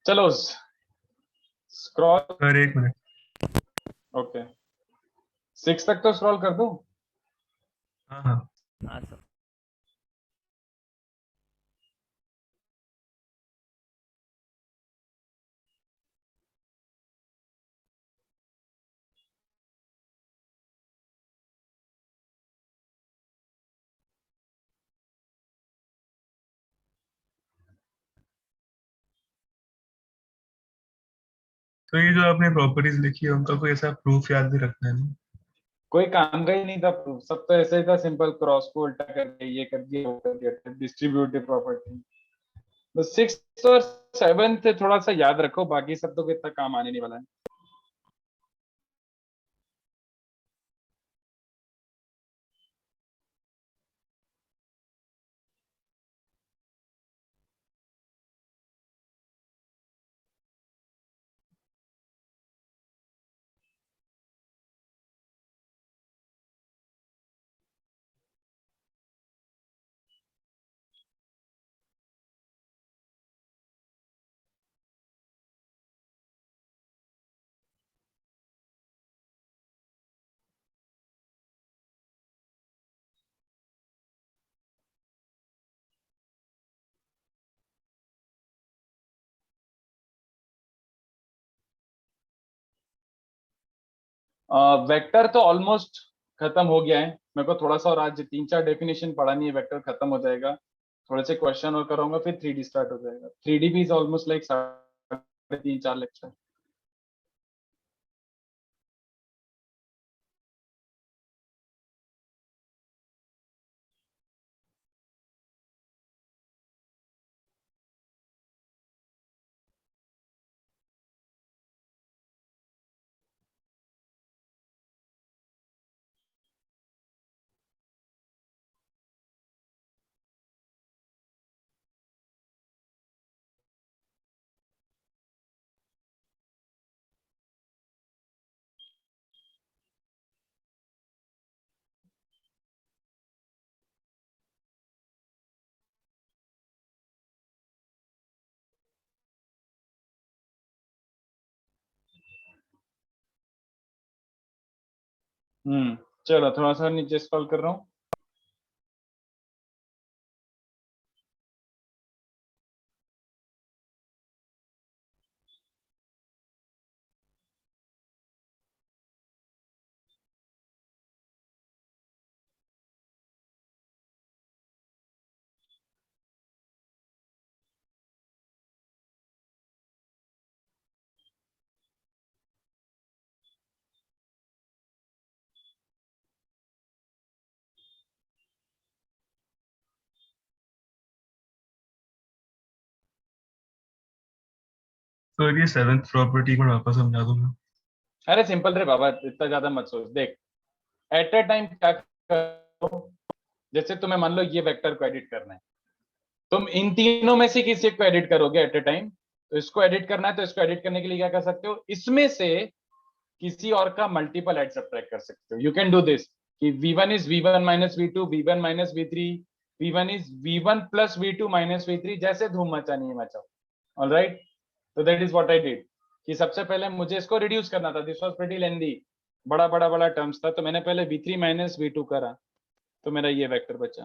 चलो स्क्रॉल, सर एक मिनट। ओके 6 तक तो स्क्रॉल कर दो। हाँ हाँ हाँ सर। तो ये जो आपने प्रॉपर्टीज लिखी है उनका कोई ऐसा प्रूफ याद भी रखना है ना? कोई काम का ही नहीं था proof, सब तो ऐसे ही था, सिंपल क्रॉस को उल्टा कर दिया, ये कर दिया, वो कर दिया, डिस्ट्रीब्यूटिव प्रॉपर्टी। तो 6 और 7 से थोड़ा सा याद रखो, बाकी सब तो इतना काम आने नहीं वाला है। वेक्टर तो ऑलमोस्ट खत्म हो गया है, मेरे को थोड़ा सा और आज 3-4 डेफिनेशन पढ़ा नहीं है, वेक्टर खत्म हो जाएगा। थोड़े से क्वेश्चन और कराऊंगा, फिर 3D स्टार्ट हो जाएगा। 3D भी इज ऑलमोस्ट लाइक 3.5-4 लेक्चर। चलो थोड़ा सा नीचे स्क्रॉल कर रहा हूँ। तो ये सेवेंथ प्रॉपर्टी में वापस समझा दूंगा। अरे सिंपल रे बाबा, इतना ज्यादा मत सोच। देख एट अ टाइम क्या करो, जैसे तुम्हें मान लो ये वेक्टर को एडिट करना है, तुम इन तीनों में से किसी को एडिट करोगे एट अ टाइम। तो इसको एडिट करना है, तो इसको एडिट करने के लिए क्या कर सकते हो, इसमें से किसी और का मल्टीपल ऐड सब्ट्रैक्ट कर सकते हो। यू कैन डू दिस कि v1 is v1 minus v2, v1 minus v3, v1 is v1 plus v2 minus v3, जैसे धूम मचानी है मचाओ। ऑलराइट, तो that is what I did कि सबसे पहले मुझे इसको रिड्यूस करना था, दिस वाज प्रीटी लेंदी, बड़ा बड़ा बड़ा टर्म्स था, तो मैंने पहले v3 माइनस v2 करा, तो मेरा ये वेक्टर बचा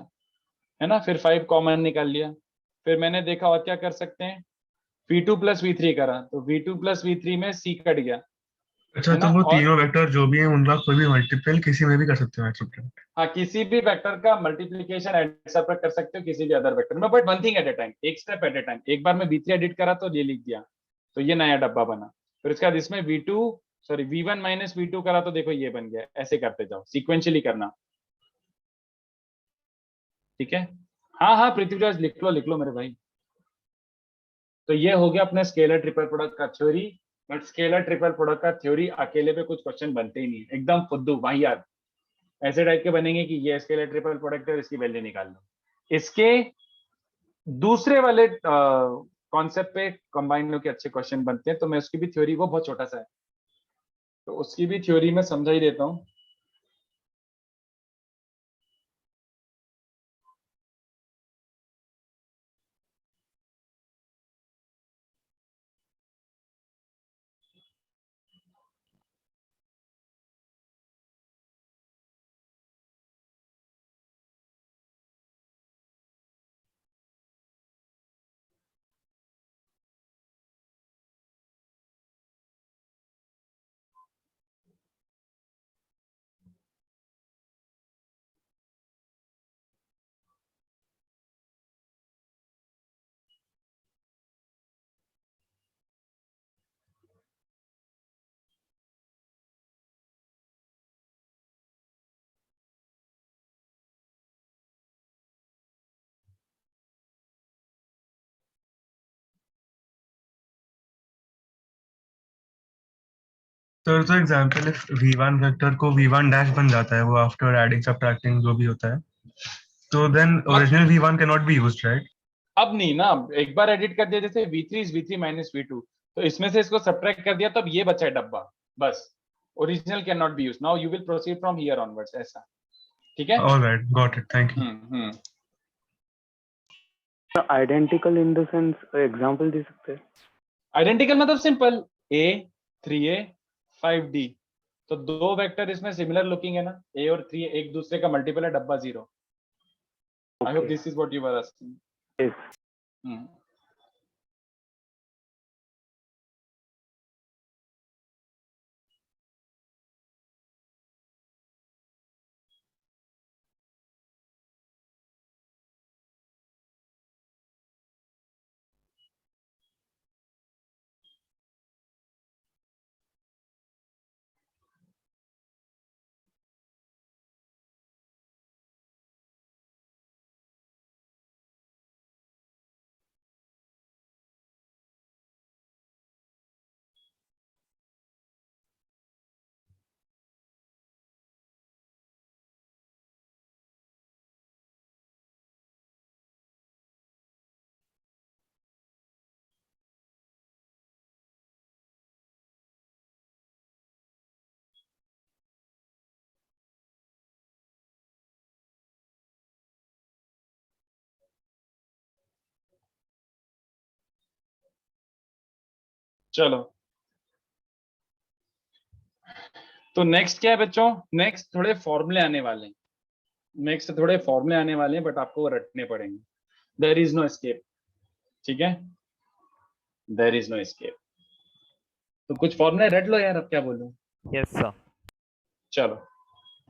है ना। फिर 5 कॉमन निकाल लिया, फिर मैंने देखा और क्या कर सकते हैं, v2 प्लस v3 करा, तो v2 प्लस v3 में c कट गया, अच्छा है तो ना। वो और तीनों वेक्टर जो भी हैं उनका कोई भी मल्टीपल किसी में भी कर सकते हो ऐड सब्ट्रैक्ट? हाँ, किसी भी वेक्टर का मल्टीप्लिकेशन एड सब्ट्रैक्ट कर सकते हो किसी भी अदर वेक्टर में, but one thing at a time, एक स्टेप एट ए टाइम। एक बार मैं v3 एडिट करा तो ये लिख दिया, तो ये नया डब्बा बना। फिर उसके बाद इसमें V1 माइनस V2 करा तो देखो ये बन गया। ऐसे करते जाओ, सिक्वेंशियली करना, ठीक है। हाँ हाँ पृथ्वीराज लिख लो मेरे भाई। तो ये हो गया अपने स्केलर ट्रिपल प्रोडक्ट का theory. But scalar triple product का थ्योरी अकेले पे कुछ क्वेश्चन बनते ही नहीं, एकदम फुद्दू वाहियात ऐसे टाइप के बनेंगे कि ये स्केलर ट्रिपल प्रोडक्ट है, इसकी वैल्यू निकाल लो। इसके दूसरे वाले कॉन्सेप्ट पे कंबाइन होकर अच्छे क्वेश्चन बनते हैं। तो मैं उसकी भी थ्योरी, वो बहुत छोटा सा है, तो उसकी भी थ्योरी में समझा ही देता हूँ। सर तो एग्जाम्पल V1 वेक्टर को V1 डैश बन जाता है वो आफ्टर एडिंग सब्ट्रैक्टिंग जो भी होता है, तो then original V1 can not be used, right? अब नहीं ना, एक बार एडिट कर दिया जैसे V3 is V3 minus V2, तो इसमें से इसको सब्ट्रैक्ट कर दिया तो अब ये बचा है डब्बा, बस। Original can not be use, now you will proceed from here onwards, ऐसा, ठीक है। Alright, got it, thank you. Hmm. Identical in the sense example दे सकते हैं? आइडेंटिकल मतलब सिंपल, A 3A 5D, तो दो वेक्टर इसमें सिमिलर लुकिंग है ना, A और 3A एक दूसरे का मल्टीपल है, डब्बा 0। I hope this is what you were asking. Yes. चलो, तो नेक्स्ट क्या है बच्चों, नेक्स्ट थोड़े फॉर्मूले आने वाले हैं, बट आपको वो रटने पड़ेंगे। देयर इज नो एस्केप, ठीक है, देयर इज नो एस्केप। तो कुछ फॉर्मूले रट लो यार, अब क्या बोलूं। Yes sir. चलो,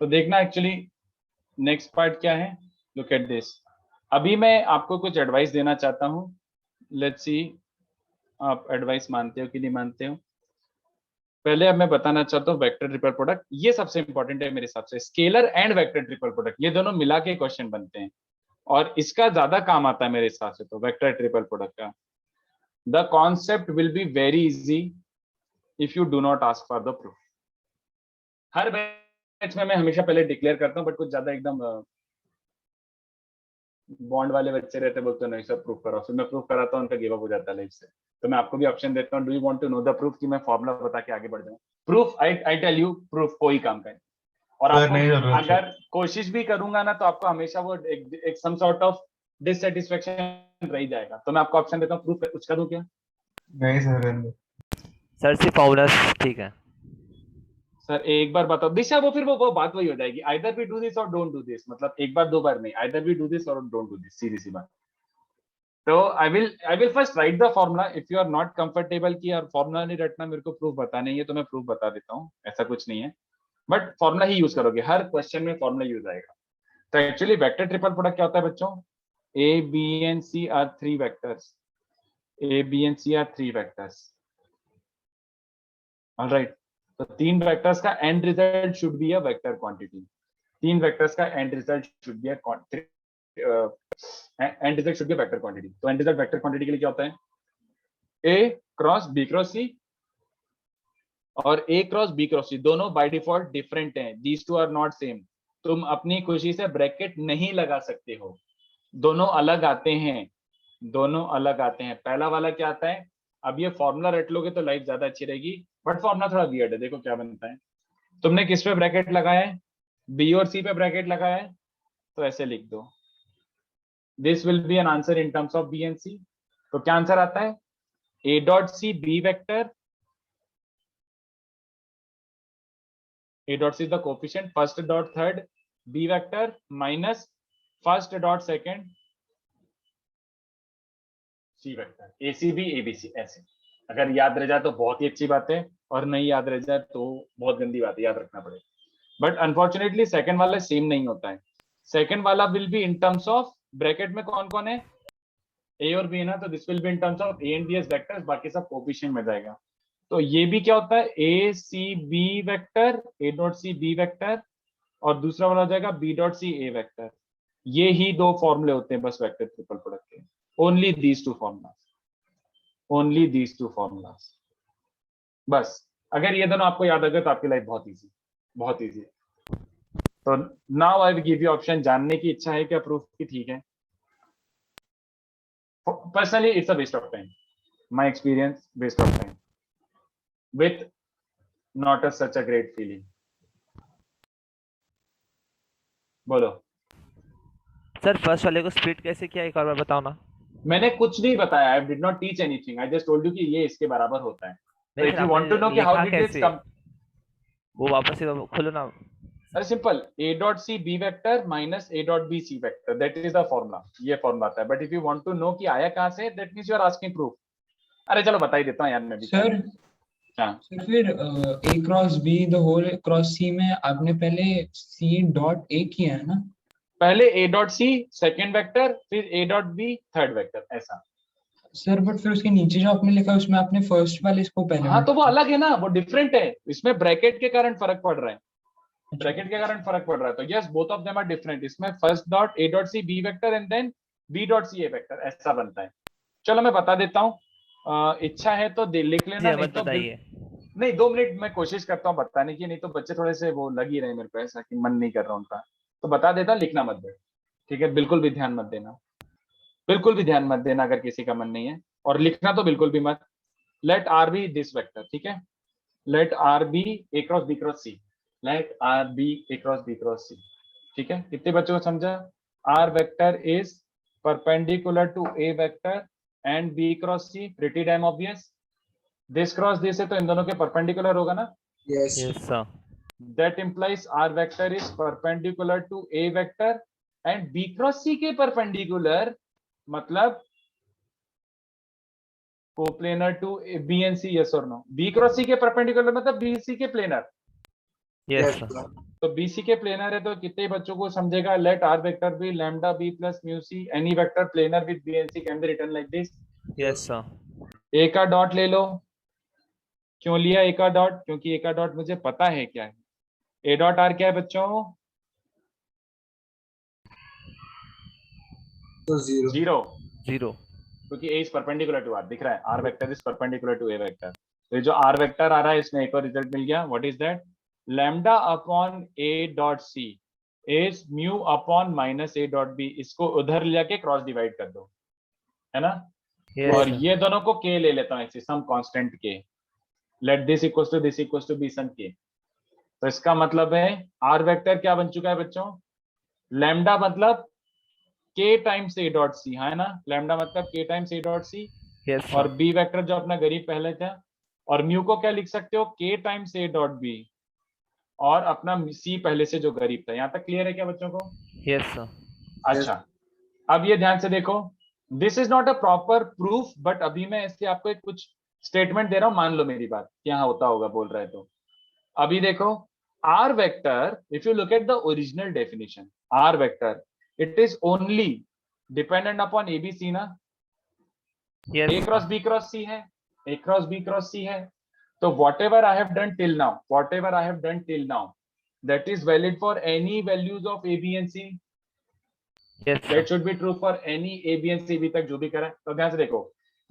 तो देखना एक्चुअली नेक्स्ट पार्ट क्या है, लुक एट दिस। अभी मैं आपको कुछ एडवाइस देना चाहता हूं, लेट्स सी आप एडवाइस मानते हो कि नहीं मानते हो। पहले अब मैं बताना चाहता हूँ वेक्टर ट्रिपल प्रोडक्ट, ये सबसे इंपॉर्टेंट है मेरे हिसाब से। Scalar and vector triple product, ये दोनों मिला के क्वेश्चन बनते हैं और इसका ज्यादा काम आता है मेरे हिसाब से, तो वेक्टर ट्रिपल प्रोडक्ट का। The concept will be very easy if you do not ask for the proof. Her batch में मैं हमेशा पहले डिक्लेयर करता हूँ, बट कुछ ज्यादा एकदम बॉन्ड वाले बच्चे रहते, बोलते नहीं सर प्रूफ कराओ, फिर मैं प्रूफ कराता हूँ, उनका गिव अप हो जाता है लाइफ से। तो मैं आपको भी ऑप्शन देता हूँ, do you want to know the proof, कि मैं फॉर्मूला बता के आगे बढ़ जाऊँ। Proof, I tell you, proof कोई काम का नहीं। और सर आपको नहीं जरूरत है। अगर कोशिश भी करूंगा ना, तो आपको हमेशा वो एक सम सॉर्ट ऑफ डिससेटिस्फेक्शन रह जाएगा। तो मैं आपको ऑप्शन देता हूँ, प्रूफ कुछ करूँ क्या? नहीं सर, रहने दो। सर सिर्फ फॉर्मूलास ठीक है। सर एक बार बताओ दिशा, वो फिर वो बात वही हो जाएगी, आइदर वी डू दिस और डोंट डू दिस, मतलब एक बार दो बार नहीं, आइदर वी डू दिस और डोंट डू दिस, सीधी सी बात। तो I will first write the formula, if you are not comfortable कि यार फॉर्मूला नहीं रटना, मेरे को प्रूफ बताने ही है, तो मैं प्रूफ बता देता हूँ, ऐसा कुछ नहीं है। बट फॉर्मूला ही यूज करोगे, हर क्वेश्चन में फॉर्मूला यूज आएगा। तो एक्चुअली वेक्टर ट्रिपल प्रोडक्ट क्या होता है बच्चों, A, B and C are three vectors. A, B and C are three vectors. Alright, तो 3 वेक्टर्स का end result should be a vector quantity. 3 vectors का end result should be end result should be vector quantity. तो end result vector quantity के लिए क्या होता है? A cross B cross C, और A cross B cross C दोनों by default different हैं, these two are not same. तुम अपनी खुशी से ब्रैकेट नहीं लगा सकते हो, दोनों अलग आते हैं, दोनों अलग आते हैं। पहला वाला क्या आता है? अब ये फॉर्मूला रट लोगे तो लाइफ ज्यादा अच्छी रहेगी, बट फॉर्मूला थोड़ा वियर्ड है। देखो क्या बनता है, तुमने किस पे ब्रैकेट लगाया है? बी और सी पे ब्रैकेट लगाया है, तो ऐसे लिख दो, this will be an answer in terms of B and C. तो क्या आंसर आता है? A dot C B vector, A dot C is the coefficient first dot third B vector minus first dot second C vector, ACB ABC। ऐसे अगर याद रह जाए तो बहुत ही अच्छी बात है, और नहीं याद रह जाए तो बहुत गंदी बात है, याद रखना पड़ेगा। बट अनफॉर्चुनेटली सेकंड वाला सेम नहीं होता है। सेकंड वाला will be in terms of bracket में कौन कौन है? A और B है ना, तो this will be in terms of A and B as vectors, बाकी सब कोएफिशिएंट में जाएगा। तो ये भी क्या होता है? A C B vector, A dot C B vector, और दूसरा वाला हो जाएगा B dot C A vector. ये ही 2 फॉर्मूले होते हैं बस वेक्टर ट्रिपल प्रोडक्ट के, only these 2 formulas, only these 2 formulas. बस अगर ये दोनों आपको याद आ गए तो आपकी लाइफ बहुत इजी, बहुत इजी है। तो now I will give you option. जानने की इच्छा है क्या प्रूफ की? ठीक है, personally it's a waste of time, my experience, waste of time with not a such a great feeling। बोलो सर फर्स्ट वाले को स्प्लिट कैसे किया, एक और बार बताओ ना। मैंने कुछ नहीं बताया, I did not teach anything, I just told you कि ये इसके बराबर होता है। तो नहीं if sir, you want to आपने नो कि हाउ लिखा डिड दिस कैसे? कम, वो वापस से खोलो ना। अरे simple, a dot C B vector minus a dot B C vector, that is the formula. ये फॉर्मूला आता है, but if you want to know कि आया कहां से, that means you are asking proof. अरे चलो बता ही देता हूं यार मैं भी। सर हाँ, सर फिर A cross B the whole cross C में आपने पहले सी डॉट ए किया है ना? पहले a dot C second vector, फिर a dot B third vector, ऐसा। सर बट फिर उसके नीचे जो आपने लिखा है उसमें आपने फर्स्ट वाले इसको पहले हाँ में तो वो अलग है ना, वो डिफरेंट है, इसमें ब्रैकेट के कारण फर्क पड़ रहा है, ब्रैकेट के कारण फर्क पड़ रहा है। तो yes, both of them are different. इसमें first dot A dot C B vector and then B dot C A vector, ऐसा बनता है। चलो मैं बता देता हूँ, इच्छा है तो लिख जी लेना, नहीं मत तो बताइए। नहीं 2 मिनट मैं कोशिश करता हूँ बताने की, नहीं तो बच्चे थोड़े से वो लग ही रहे मेरे को, ऐसा कि मन नहीं कर रहा उनका। तो बता देता, लिखना मत बैठ, ठीक है? बिल्कुल भी ध्यान मत देना, बिल्कुल भी ध्यान मत देना अगर किसी का मन नहीं है, और लिखना तो बिल्कुल भी मत। Let R be this vector, ठीक है? Let R be A cross B cross C, let R be A cross B cross C, ठीक है? कितने बच्चों को समझा? R vector is perpendicular to A vector and B cross C, pretty damn obvious. This cross this है तो इन दोनों के परपेंडिकुलर होगा ना? Yes. Yes sir. That implies R vector is perpendicular to A vector and B cross C के perpendicular मतलब coplanar to B and C, yes or no? B cross C के perpendicular मतलब BC के planar। Yes sir. तो BC के planar है तो कितने बच्चों को समझेगा? Let R vector be lambda B plus mu C, any vector planar with B and C can be written like this। Yes sir. A का डॉट ले लो। क्यों लिया A का डॉट? क्योंकि A का डॉट मुझे पता है क्या है। A डॉट R क्या है बच्चों? So 0. Zero, zero. क्योंकि A is perpendicular to R, दिख रहा है R vector is perpendicular to A vector. तो ये जो R वेक्टर आ रहा है इसमें एक और रिजल्ट मिल गया। What is that? Lambda upon A dot C is mu upon minus A dot B। इसको उधर ले जाके क्रॉस डिवाइड कर दो, है ना? यस और सर। ये दोनों को K ले लेता हूँ, some constant K। Let this equals to this equals to be some K। तो इसका मतलब है R वेक्टर क्या बन चुका है बच्चों? लैम्डा मतलब K times A dot C, है ना? लैम्डा मतलब K times A dot C। Yes और सर। B वेक्टर जो अपना गरीब पहले था, और म्यू को क्या लिख सकते हो? K times A dot B, और अपना C पहले से जो गरीब था। यहाँ तक क्लियर है क्या बच्चों को? Yes sir. अच्छा, अब ये ध्यान से देखो, this is not a proper proof, but अभी मैं इसलिए आपको एक कुछ स्टेटमेंट दे रहा हूँ, मान लो मेरी बात, यहाँ होता होगा बोल रहे तो। अभी देखो, R vector, if you look at the original definition, R vector, it is only dependent upon ABC ना? यस A क्रॉस B क्रॉस C है, A क्रॉस B क्रॉस C है, तो whatever I have done till now, that is valid for any values of a, b and c. Yes, sir. That should be true for any a, b and c अभी तक जो भी करा है। तो ध्यान से देखो,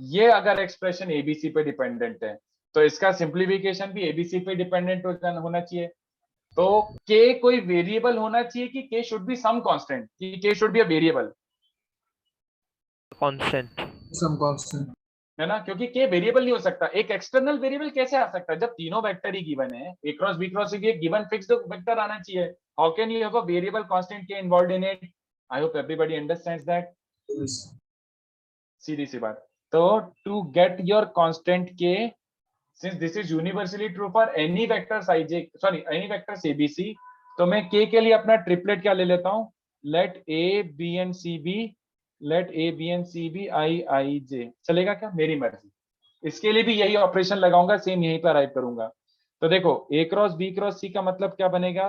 ये अगर एक्सप्रेशन abc पे डिपेंडेंट है तो इसका सिंप्लीफिकेशन भी abc पे डिपेंडेंट होना चाहिए। तो k कोई वेरिएबल होना चाहिए कि k should be some constant, कि k should be a variable, Constant. Some constant. है ना, क्योंकि k वेरिएबल नहीं हो सकता। एक एक्सटर्नल वेरिएबल कैसे आ सकता है जब तीनों वेक्टर ही गिवन है, a क्रॉस b क्रॉस c एक गिवन फिक्स्ड वेक्टर आना चाहिए। How can you have a variable constant k involved in it? I hope everybody understands that. Yes. सीधी सी बात। तो to get your constant k, since this is universally true for any vectors any vectors abc, तो मैं k के लिए अपना triplet क्या ले लेता हूं, let a b and c be I I j। चलेगा क्या? मेरी मर्जी। इसके लिए भी यही ऑपरेशन लगाऊंगा, सेम यहीं पर अराइव करूंगा। तो देखो a क्रॉस b क्रॉस c का मतलब क्या बनेगा?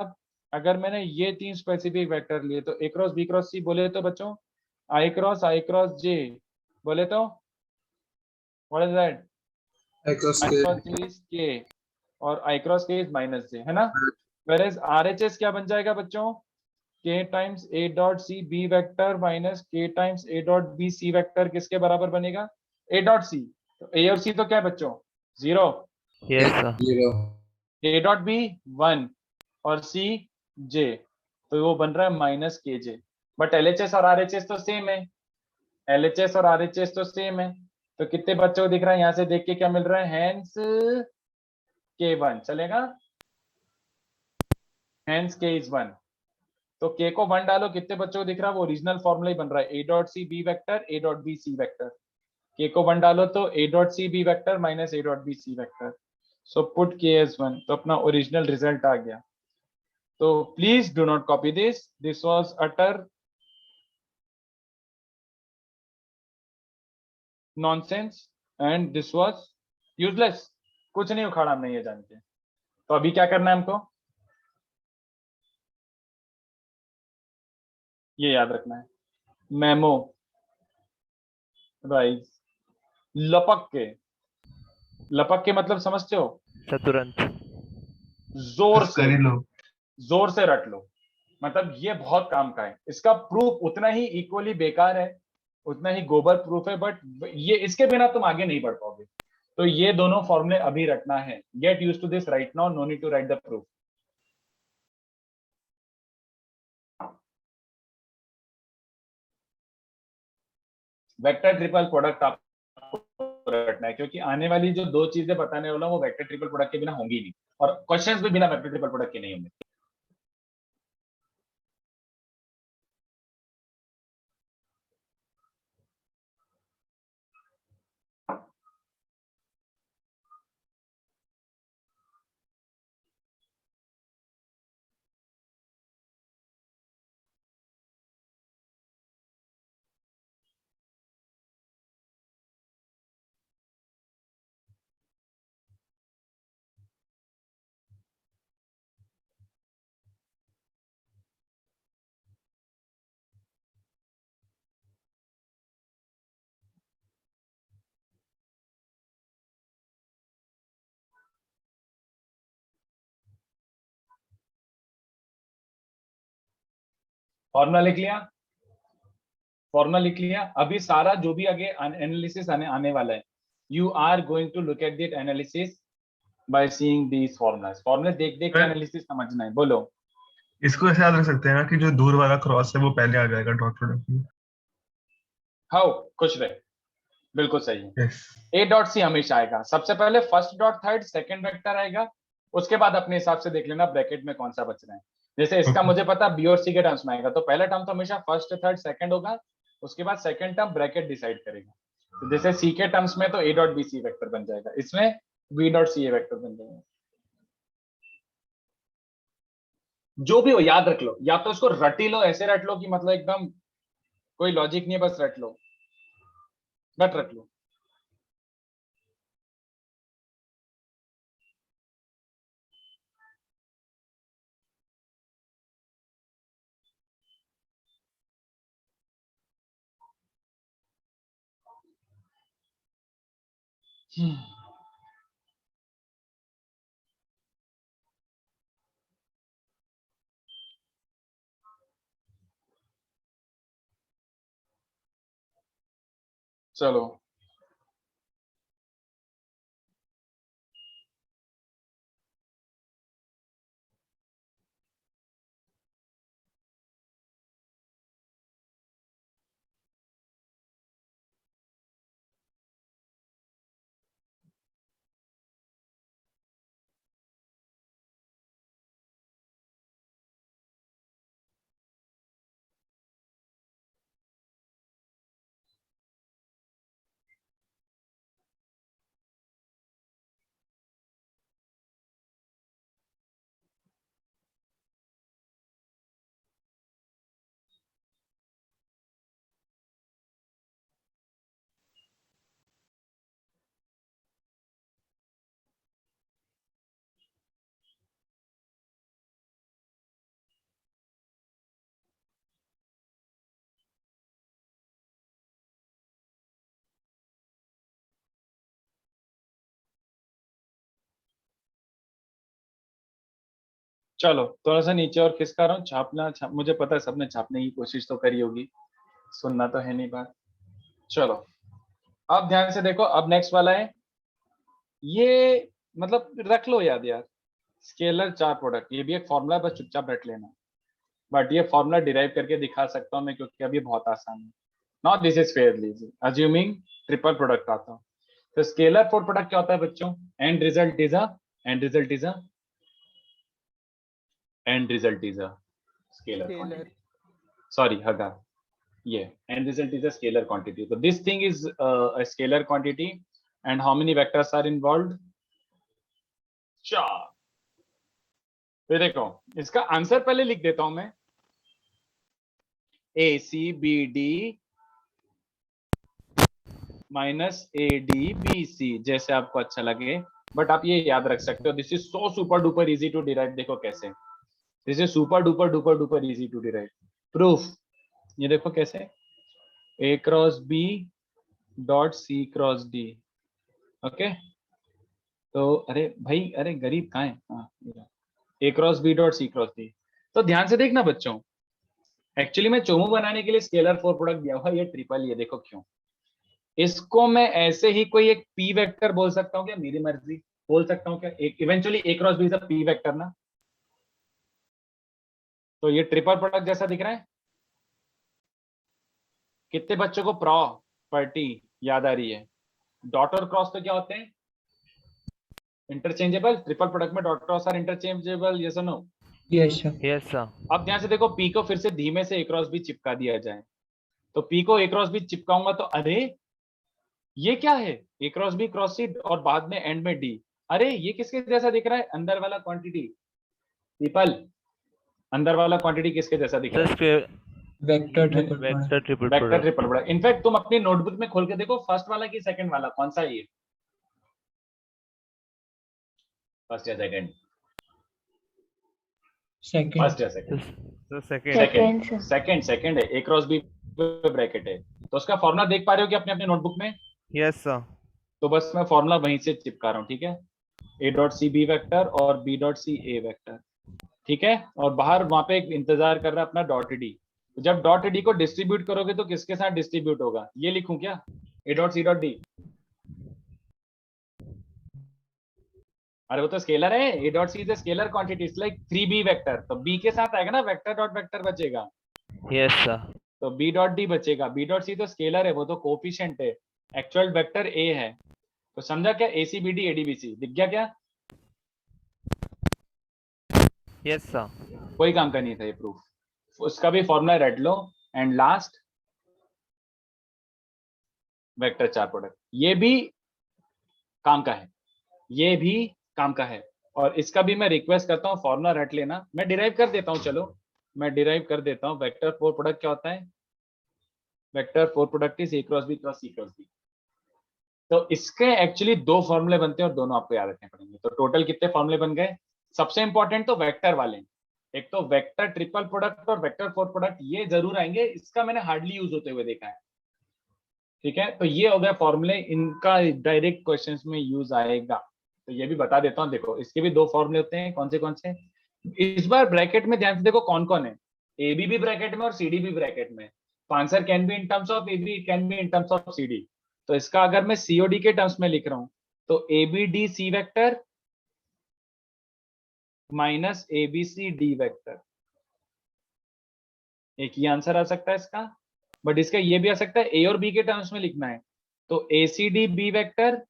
अगर मैंने ये तीन स्पेसिफिक वेक्टर लिए तो a क्रॉस b क्रॉस c बोले तो बच्चों I क्रॉस j बोले तो what is that? I cross I K. Cross j is k और I cross k is minus j, है ना। वेरेज RHS क्या बन जाएगा बच्चों? k times a dot c b vector minus k times a dot b c vector किसके बराबर बनेगा? a dot c। तो a और c तो क्या है बच्चों? 0। Yes, sir. 0. a dot b 1 और c j, तो वो बन रहा है माइनस के जे। बट LHS और RHS तो सेम है, LHS और RHS तो सेम है। तो कितने बच्चों को दिख रहा है यहाँ से देख के क्या मिल रहा है? हैंस k1 चलेगा, हैंस k इज 1। तो k को 1 डालो, कितने बच्चों को दिख रहा है? वो ओरिजिनल फॉर्मूला ही बन रहा है, a dot C B vector a dot B C vector. k को 1 डालो तो a dot C B vector minus a dot B C vector. So put k as 1, तो अपना ओरिजिनल रिजल्ट आ गया। तो please do not copy this was utter nonsense and this was useless. कुछ नहीं उखाड़ा हमने ये जान के। तो अभी क्या करना है हमको? ये याद रखना है, मेमो राइज, लपक के मतलब समझते हो? Sir, तुरंत. जोर बस से, कर ही लो। जोर से रट लो। मतलब ये बहुत काम का है। इसका प्रूफ उतना ही इक्वली बेकार है, उतना ही गोबर प्रूफ है, बट ये इसके बिना तुम आगे नहीं बढ़ पाओगे। तो ये दोनों फॉर्मूले अभी रटना है। Get use to this right now, no need to write the proof. Vector triple product आपको रटना है, क्योंकि आने वाली जो दो चीजें बताने वाला हूं वो वेक्टर ट्रिपल प्रोडक्ट के बिना होंगी नहीं, और क्वेश्चंस भी बिना वेक्टर ट्रिपल प्रोडक्ट के नहीं होंगे। फॉर्मूला लिख लिया? फॉर्मूला लिख लिया? अभी सारा जो भी आगे एनालिसिस आने वाला है, you are going to look at this analysis by seeing these formulas. फॉर्मूले देख देख के एनालिसिस समझना है। बोलो। इसको ऐसे याद रख सकते हैं ना कि जो दूर वाला क्रॉस है वो पहले आ जाएगा डॉट प्रोडक्ट में। हाउ खुश रहे, बिल्कुल सही है। यस। ए डॉट सी हमेशा आएगा सबसे पहले, first dot third second vector आएगा, उसके बाद अपने हिसाब से देख लेना ब्रैकेट में कौन सा बच रहा है। जैसे इसका मुझे पता बी और सी के टर्म्स में आएगा, तो पहला टर्म तो हमेशा फर्स्ट थर्ड सेकंड होगा, उसके बाद सेकंड टर्म ब्रैकेट डिसाइड करेगा। तो जैसे सी के टर्म्स में तो A dot B C vector बन जाएगा, इसमें B dot C A vector बन जाएगा। जो भी हो याद रख लो, या तो इसको रट ही लो, ऐसे रट लो कि मतलब एकदम कोई लॉजिक नहीं है, बस रट लो, रट लो। चलो चलो थोड़ा सा नीचे और खिसका रहा हूँ, मुझे पता है सबने छापने की कोशिश तो करी होगी, सुनना तो है नहीं बात। चलो अब ध्यान से देखो, अब नेक्स्ट वाला है ये, मतलब रख लो याद यार, स्केलर चार प्रोडक्ट, ये भी एक फॉर्मूला है, बस चुपचाप रख लेना। बट ये फॉर्मूला डिराइव करके दिखा सकता हूँ मैं, क्योंकि अभी बहुत आसान है। Now this is fairly easy, assuming triple product आता हूँ। तो स्केलर फोर प्रोडक्ट क्या होता है बच्चों? End result is a scalar quantity, sorry हगा, ये end result is a scalar quantity. तो this thing is a scalar quantity and how many vectors are involved? 4। फिर देखो इसका आंसर पहले लिख देता हूं मैं, A C B D minus A D B C, जैसे आपको अच्छा लगे, बट आप ये याद रख सकते हो, this is so super duper easy to derive. देखो कैसे, this is super duper duper duper easy to derive. Proof, ये देखो कैसे, A cross B dot C cross D. Okay, तो अरे भाई, अरे गरीब कहाँ है? हाँ, A cross B dot C cross D. तो ध्यान से देखना बच्चों, एक्चुअली मैं चोमू बनाने के लिए स्केलर फोर प्रोडक्ट दिया हुआ, ये ट्रिपल, ये देखो क्यों। इसको मैं ऐसे ही कोई एक पी वेक्टर बोल सकता हूँ क्या? मेरी मर्जी, बोल सकता हूँ क्या? एक eventually A cross B is a P vector ना, तो ये ट्रिपल प्रोडक्ट जैसा दिख रहा है। कितने बच्चों को प्रॉपर्टी याद आ रही है? डॉट और क्रॉस तो क्या होते हैं? इंटरचेंजेबल। ट्रिपल प्रोडक्ट में dot cross are interchangeable, yes और no? Yes sir. Yes sir. अब ध्यान से देखो, पी को फिर से धीमे से ए क्रॉस बी चिपका दिया जाए, तो पी को ए क्रॉस बी चिपकाऊंगा तो अरे ये क्या है? A cross B cross C और बाद में एंड में डी। अरे ये किसके जैसा दिख रहा है? अंदर वाला क्वांटिटी ट्रिपल, अंदर वाला क्वांटिटी किसके जैसा दिख रहा है? Vector triple vector triple vector product. Triple product. In fact तुम अपनी नोटबुक में खोल के देखो, फर्स्ट वाला कि सेकंड वाला, कौन सा है ये? फर्स्ट या सेकंड? सेकंड। फर्स्ट या सेकंड? सेकंड। सेकंड है। ए क्रॉस बी ब्रैकेट है, तो उसका फॉर्मूला देख पा रहे हो कि अपने अपने नोटबुक में? Yes sir. तो बस मैं फॉर्मूला वहीं से चिपका रहा हूँ, ठीक है? A dot C B vector और B dot C A vector, ठीक है? और बाहर वहां पे एक इंतजार कर रहा है अपना डॉट डी। तो जब डॉट डी को डिस्ट्रीब्यूट करोगे तो किसके साथ डिस्ट्रीब्यूट होगा? ये लिखूं क्या? A dot C dot D. अरे वो तो स्केलर है, A dot C is a scalar quantity, it's like 3b vector, तो b के साथ आएगा ना वेक्टर डॉट वेक्टर बचेगा, यस सर। तो b डॉट डी बचेगा। b डॉट सी तो स्केलर है, वो तो कोफिशिएंट है, एक्चुअल वेक्टर a है। तो समझा क्या? A C B D A D B C दिख गया क्या? Yes sir. कोई काम का नहीं था ये प्रूफ, उसका भी फॉर्मूला रट लो। एंड लास्ट वेक्टर चार प्रोडक्ट, ये भी काम का है, ये भी काम का है। और इसका भी मैं रिक्वेस्ट करता हूँ फॉर्मूला रट लेना, मैं डिराइव कर देता हूँ। चलो मैं डिराइव कर देता हूँ। वेक्टर फोर प्रोडक्ट क्या होता है? Vector four product is A cross B cross C cross D. तो इसके एक्चुअली दो फॉर्मूले बनते हैं और दोनों आपको याद रखने पड़ेंगे। तो टोटल कितने फॉर्मूले बन गए? सबसे इंपॉर्टेंट तो वेक्टर वाले, एक तो वेक्टर ट्रिपल प्रोडक्ट और वेक्टर फोर प्रोडक्ट, ये जरूर आएंगे, इसका मैंने हार्डली यूज होते हुए देखा है, ठीक है? तो ये हो गया फॉर्मूले, इनका डायरेक्ट क्वेश्चंस में यूज आएगा। तो ये भी बता देता हूँ, देखो इसके भी दो फॉर्मूले होते हैं, कौन से? इस बार ब्रैकेट में ध्यान से देखो कौन कौन है, ए बी भी ब्रैकेट में और सी डी भी ब्रैकेट में। तो answer can be in terms of A B, can be in terms of C D. तो इसका अगर मैं सीओडी के टर्म्स में लिख रहा हूं तो A B D C vector minus A B C D vector, एक ही आंसर आ सकता है इसका। बट इसका ये भी आ सकता है ए और बी के टर्म्स में लिखना है तो A C D B vector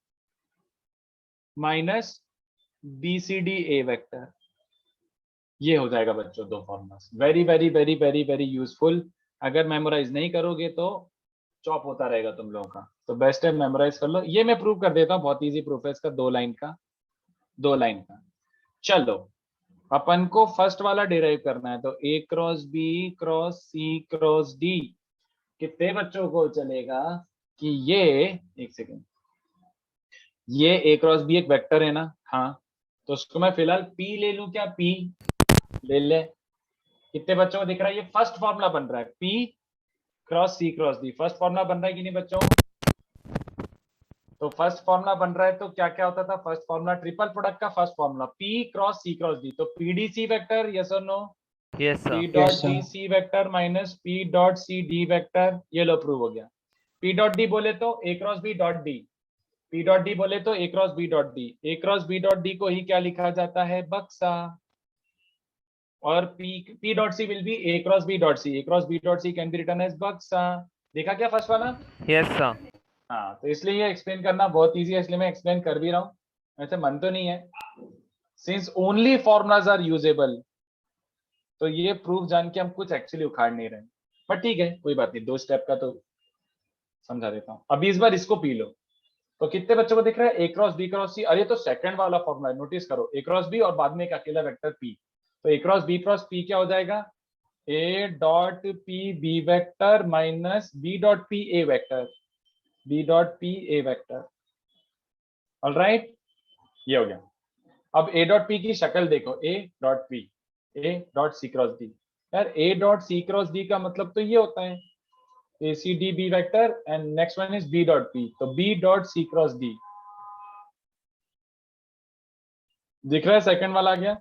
minus B C D A vector, ये हो जाएगा बच्चों दो formulas. Very very very very very useful. अगर मेमोराइज नहीं करोगे तो चॉप होता रहेगा तुम लोगों का, तो बेस्ट है मेमोराइज कर लो। ये मैं प्रूव कर देता हूँ, बहुत इजी प्रूफ है इसका, 2 लाइन का, 2 लाइन का। चलो अपन को फर्स्ट वाला डिराइव करना है, तो A cross B cross C cross D कितने बच्चों को चलेगा कि ये, एक सेकेंड, ये ए क्रॉस बी एक वेक्टर है ना, हाँ, तो उसको मैं फिलहाल पी ले लूं क्या, पी ले ले। कितने बच्चों को दिख रहा है, ये फर्स्ट फॉर्मूला बन रहा है, P cross C cross D, first formula बन रहा है कि नहीं बच्चों। तो फर्स्ट फॉर्मूला बन रहा है तो क्या क्या होता था, फर्स्ट फॉर्मूला ट्रिपल प्रोडक्ट का first formula P cross C cross D, तो पीडीसी वेक्टर, यस और no, Yes, sir. P dot Yes, sir. D C vector minus P dot C D vector, ये लो प्रूव हो गया। P dot D बोले तो A cross B dot D, P dot D बोले तो A cross B dot D, A cross B dot D को ही क्या लिखा जाता है, बक्सा। और P dot C will be A cross B dot C, A cross B dot C can be written as बक्सा। देखा क्या फर्स्ट वाला। Yes, sir. हाँ, तो इसलिए ये एक्सप्लेन करना बहुत इजी है, इसलिए मैं एक्सप्लेन कर भी रहा हूँ, वैसे मन तो नहीं है। Since only formulas are usable, तो ये प्रूफ जान के हम कुछ एक्चुअली उखाड़ नहीं रहे, बट ठीक है कोई बात नहीं, 2 स्टेप का तो समझा देता हूँ। अभी इस बार इसको पी लो, तो कितने बच्चों को दिख रहा है, ए क्रॉस बी क्रॉस सी, अरे तो सेकंड वाला फॉर्मूला नोटिस करो, ए क्रॉस बी और बाद में एक अकेला वेक्टर पी, तो ए क्रॉस पी क्या हो जाएगा, A dot P B vector minus B dot P A vector, B dot P A vector. Alright, ये हो गया। अब ए डॉट पी की शक्ल देखो, A dot P, A dot C cross D, यार A dot C cross D का मतलब तो ये होता है A C D B vector, and next one is B dot P, तो B dot C cross D. दिख रहा है सेकंड वाला आ गया।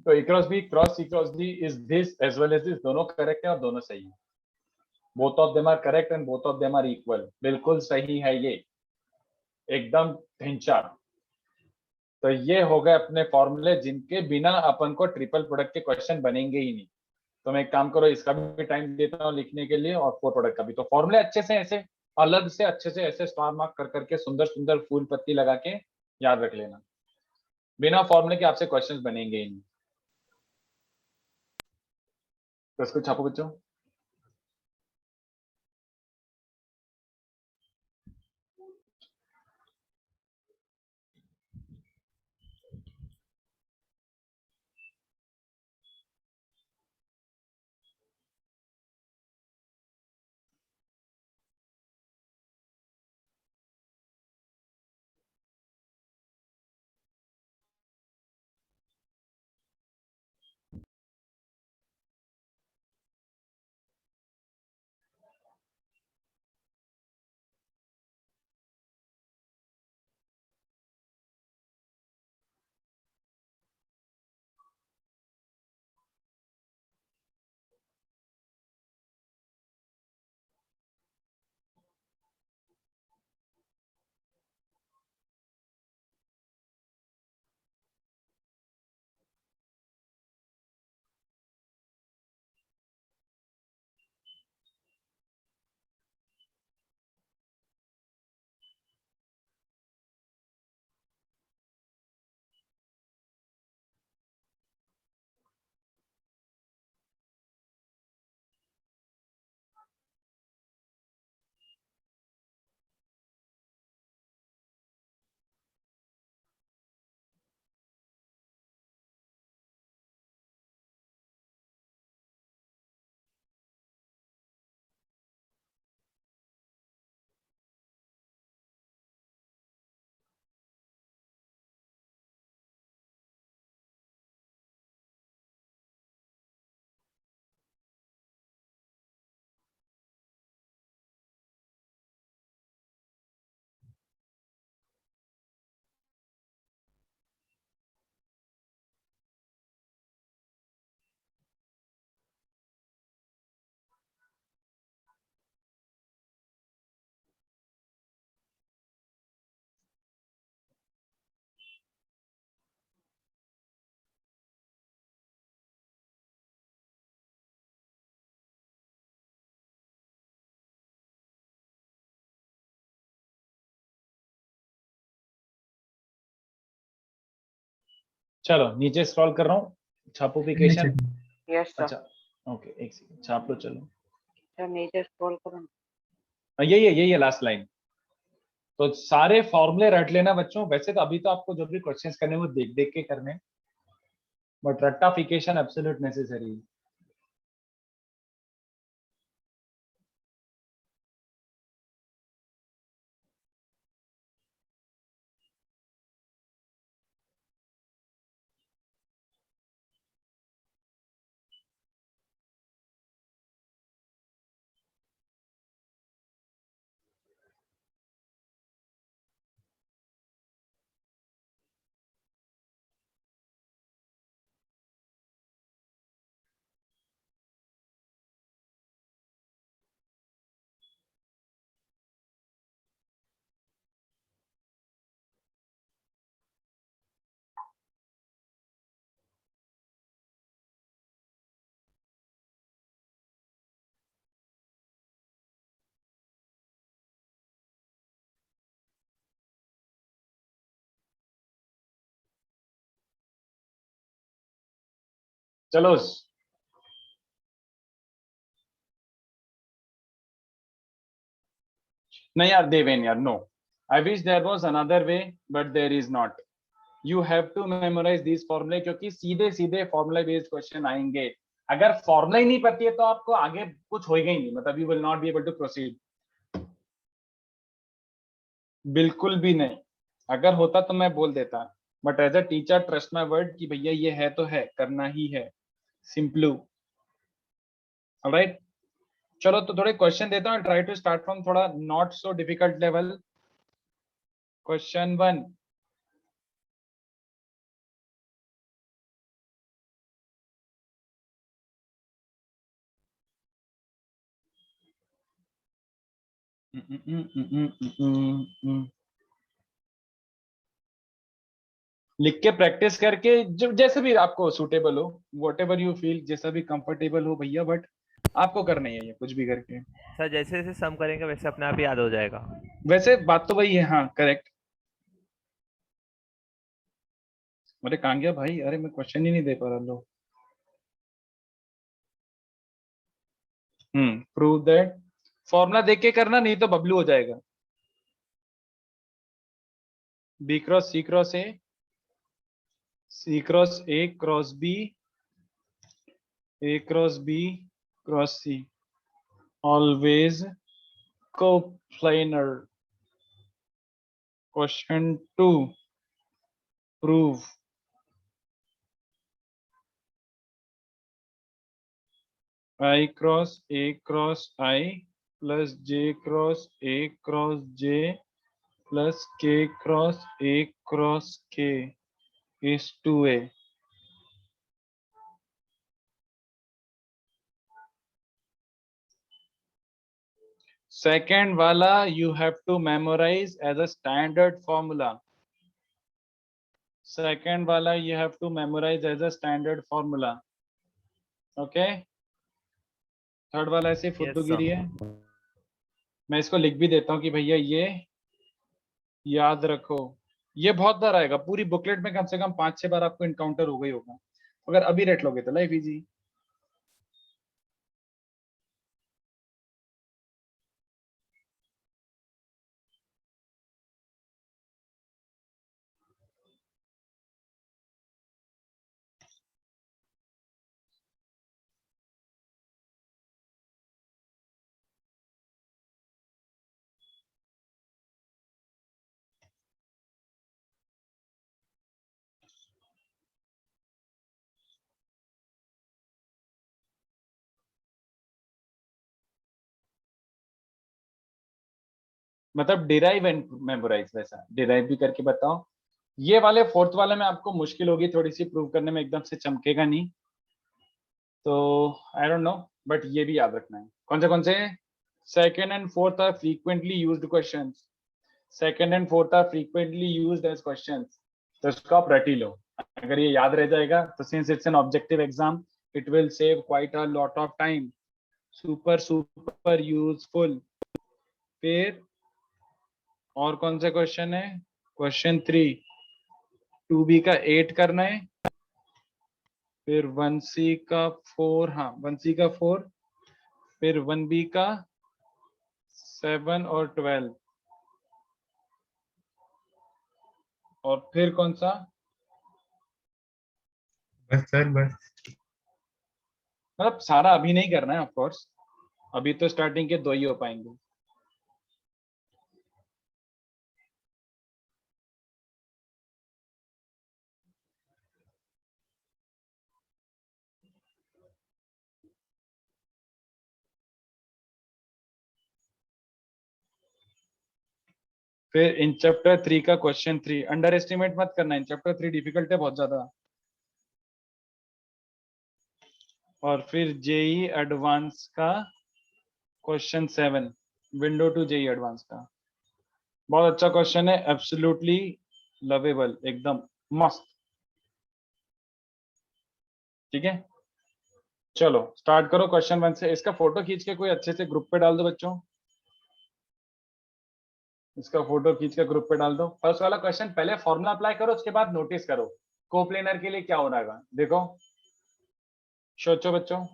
तो A cross B cross C cross D is this as well as this, दोनों correct है और दोनों सही है। Both of them are correct and both of them are equal, बिल्कुल सही है ये, एकदम ढिंचा। तो ये हो गए अपने फॉर्मूले जिनके बिना अपन को ट्रिपल प्रोडक्ट के क्वेश्चन बनेंगे ही नहीं। तो मैं एक काम करो, इसका भी टाइम देता हूँ लिखने के लिए और 4 प्रोडक्ट का भी। तो फॉर्मूले अच्छे से ऐसे अलग से अच्छे से ऐसे स्टार मार्क कर करके सुंदर सुंदर फूल पत्ती लगा के याद रख लेना, बिना फॉर्मूले के आपसे क्वेश्चंस बनेंगे ही नहीं। तो इसको छापो बच्चों। चलो नीचे स्क्रॉल कर रहा हूँ, छापोफिकेशन। Yes sir. अच्छा ओके, एक सेकंड छाप लो। चलो सर नीचे स्क्रॉल करो। यही है लास्ट लाइन। तो सारे फॉर्मूले रट लेना बच्चों। वैसे तो अभी तो आपको जो भी क्वेश्चंस करने हैं वो देख देख के करने, बट रट्टाफिकेशन एब्सोल्यूट नेसेसरी है। चलो नहीं यार देवेन यार, no. I wish there was another way but there is not. You have to memorise this फॉर्मूले, क्योंकि सीधे सीधे फॉर्मूला बेस्ड क्वेश्चन आएंगे। अगर फॉर्मूला ही नहीं पता है तो आपको आगे कुछ होएगा ही नहीं, मतलब you will not be able to proceed. बिल्कुल भी नहीं। अगर होता तो मैं बोल देता, but as a teacher trust my word कि भैया ये है तो है, करना ही है। सिंपलू। ऑलराइट, चलो तो थोड़े क्वेश्चन देता हूँ। ट्राई टू स्टार्ट फ्रॉम थोड़ा not so difficult level. Question 1, लिख के प्रैक्टिस करके जब जैसे भी आपको सूटेबल हो, वॉट एवर यू फील, जैसा भी कंफर्टेबल हो भैया, बट आपको करना ही है ये कुछ भी करके। सर जैसे जैसे सम करेंगे वैसे अपने आप याद हो जाएगा। वैसे बात तो वही है, हाँ करेक्ट। अरे कहाँ गया भाई, अरे मैं क्वेश्चन ही नहीं दे पा रहा। लो, प्रूव दैट। फॉर्मूला देख के करना, नहीं तो बबलू हो जाएगा। B cross C cross A, C cross A cross B, A cross B cross C, always coplanar. Question 2, prove I cross A cross I plus J cross A cross J plus K cross A cross K is 2A. Second wala you have to memorize as a standard formula. Second wala you have to memorize as a standard formula. Okay? Third वाला ऐसे फुद्दूगिरी है। मैं इसको लिख भी देता हूँ कि भैया ये याद रखो। ये बहुत बार आएगा पूरी बुकलेट में, कम से कम 5-6 बार आपको इनकाउंटर हो गई होगा। अगर अभी रेट लोगे तो लाइफ इजी। मतलब डिराइव एंड मेमोराइज, वैसा डिराइव भी करके बताओ। ये वाले फोर्थ वाले में आपको मुश्किल होगी थोड़ी सी प्रूव करने में, एकदम से चमकेगा नहीं तो आई डोंट नो, बट ये भी याद रखना है। कौन से second and fourth are frequently used questions. Second and fourth are frequently used as questions, तो इसको आप रट ही लो। अगर ये याद रह जाएगा तो since it's an objective exam it will save quite a lot of time. Super super useful. फिर और कौन सा क्वेश्चन है? क्वेश्चन 3, 2b का 8 करना है फिर 1C का 4, हाँ 1C का 4, फिर 1B का 7 और 12, और फिर कौन सा? बस सर बस। मतलब सारा अभी नहीं करना है ऑफ कोर्स, अभी तो स्टार्टिंग के 2 ही हो पाएंगे। फिर इन चैप्टर 3 का क्वेश्चन 3 अंडर एस्टिमेट मत करना, इन चैप्टर 3 डिफिकल्ट है बहुत ज्यादा। और फिर जेई एडवांस का question 7, window two JEE advance का, बहुत अच्छा क्वेश्चन है, एब्सोल्युटली लवेबल, एकदम मस्त। ठीक है, चलो स्टार्ट करो क्वेश्चन 1 से। इसका फोटो खींच के कोई अच्छे से ग्रुप पे डाल दो बच्चों, इसका फोटो खींच के ग्रुप पे डाल दो। फर्स्ट वाला क्वेश्चन पहले फॉर्मूला अप्लाई करो, उसके बाद नोटिस करो कोप्लेनर के लिए क्या हो रहा है। देखो सोचो बच्चों।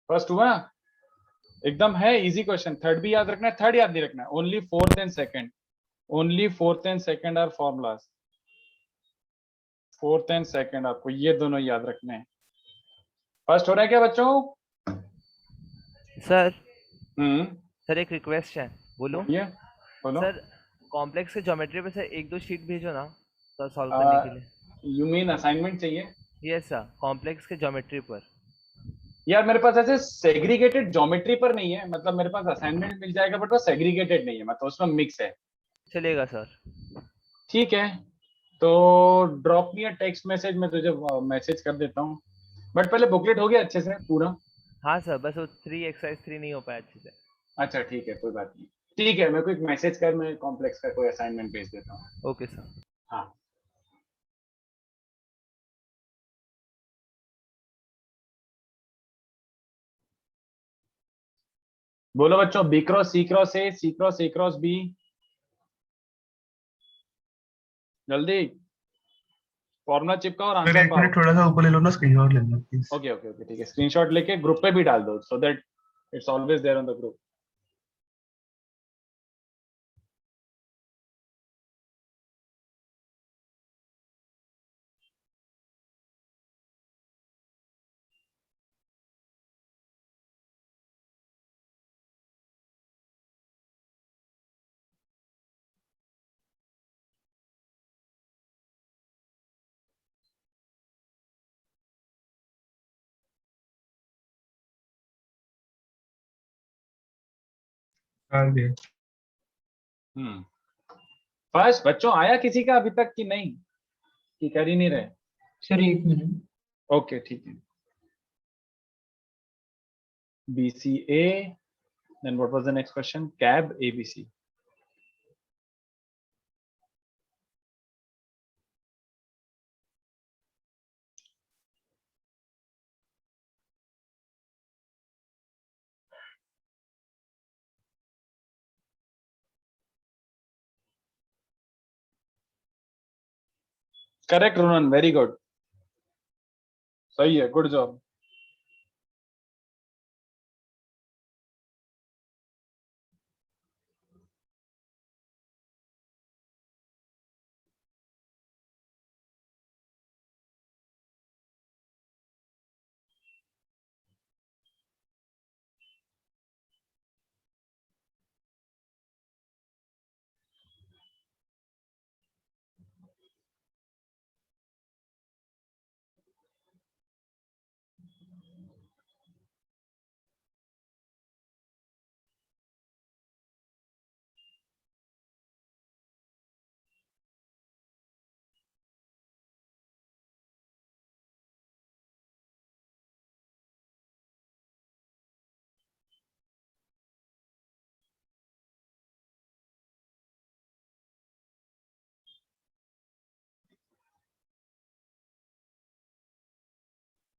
फर्स्ट हुआ एकदम, है इजी क्वेश्चन। थर्ड भी याद रखना है, थर्ड याद नहीं रखना है, only fourth and second, only fourth and second are formulas, fourth and second आपको ये दोनों याद रखने हैं। फर्स्ट हो रहा है क्या बच्चों? सर हम्म, सर एक रिक्वेस्ट है, बोलो। ये बोलो। सर कॉम्प्लेक्स के ज्योमेट्री पे से एक दो शीट भेजो ना सर, सॉल्व करने के लिए। यू मीन असाइनमेंट चाहिए? यस सर, कॉम्प्लेक्स के ज्योमेट्री पर। यार मेरे पास ऐसे सेग्रीगेटेड ज्योमेट्री पर नहीं है, मतलब मेरे पास असाइनमेंट मिल जाएगा बट वो सेग्रीगेटेड नहीं है, मतलब उसमें मिक्स है। चलेगा सर। ठीक है, तो drop me a text message, मैं तुझे मैसेज कर देता हूँ। बट पहले बुकलेट हो गया अच्छे से पूरा? हाँ सर, बस वो 3 एक्सरसाइज 3 नहीं हो पाया अच्छे से। अच्छा ठीक है, कोई बात नहीं। ठीक है, मेरे को एक मैसेज कर, मैं कॉम्प्लेक्स का कोई असाइनमेंट भेज देता हूँ। Okay sir. हाँ, बोलो बच्चों। B cross C cross A, C cross A cross B, जल्दी फॉर्मूला चिपका और सर आंसर एक पाओ। मिनट थोड़ा सा ऊपर ले लो ना, स्क्रीन और लेना प्लीज। ओके ओके ओके, ठीक है, स्क्रीनशॉट लेके ग्रुप पे भी डाल दो, so that it's always there on the group. डाल दिया। फर्स्ट बच्चों आया किसी का अभी तक कि नहीं, कि कर ही नहीं रहे? सर एक मिनट। ओके ठीक है। BCA, then what was the next question? CAB ABC. Correct Ronan, very good, सही है, गुड जॉब।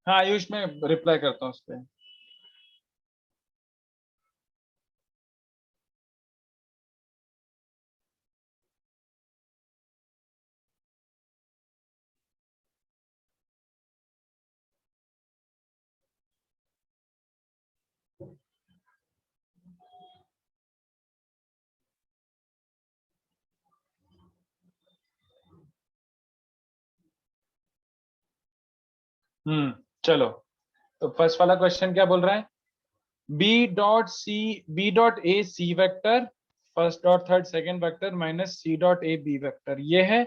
हाँ आयुष में रिप्लाई करता हूँ उस पर। चलो, तो फर्स्ट वाला क्वेश्चन क्या बोल रहा है, B dot A C vector first dot third second vector minus C dot A B vector, ये है।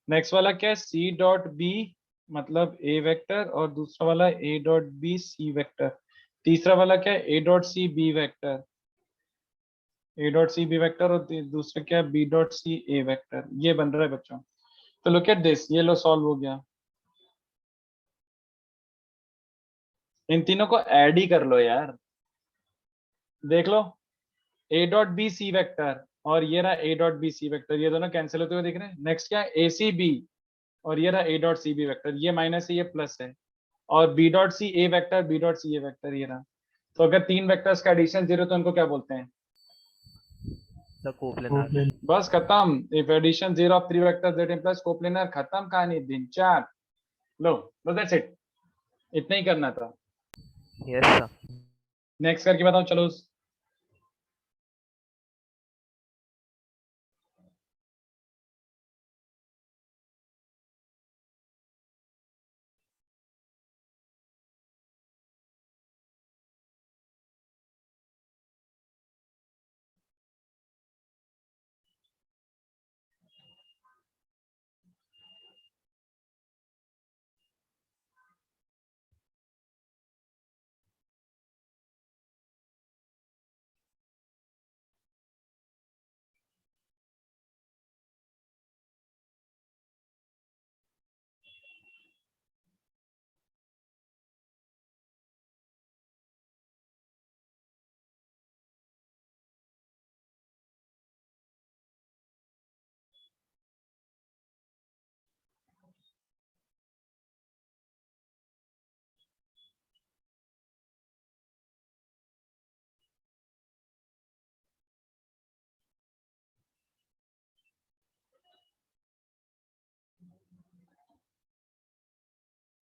नेक्स्ट वाला क्या है, सी डॉट बी मतलब ए वेक्टर, और दूसरा वाला A dot B C vector. तीसरा वाला क्या है, A dot C B vector, A dot C B vector, और दूसरा क्या है, B dot C A vector. ये बन रहा है बच्चों। तो लुक एट दिस, ये लो सॉल्व हो गया। इन तीनों को ऐड ही कर लो यार, देख लो, A dot B C vector और ये रहा A dot B C vector, ये दोनों कैंसिल होते हुए दिख रहे हैं। नेक्स्ट क्या है, ए सी बी और ये रहा A dot C B vector, ये माइनस है ये प्लस है, और B dot C A vector B dot C A vector ये रहा। तो अगर तीन वेक्टर्स का एडिशन 0 तो उनको क्या बोलते हैं, द कोप्लेनार। बस खत्म। If addition 0 of 3 vectors that implies coplanar, खत्म कहानी, दिन चार। लो दैट्स इट, इतना ही करना था। Yes sir. नेक्स्ट करके बताओ चलो।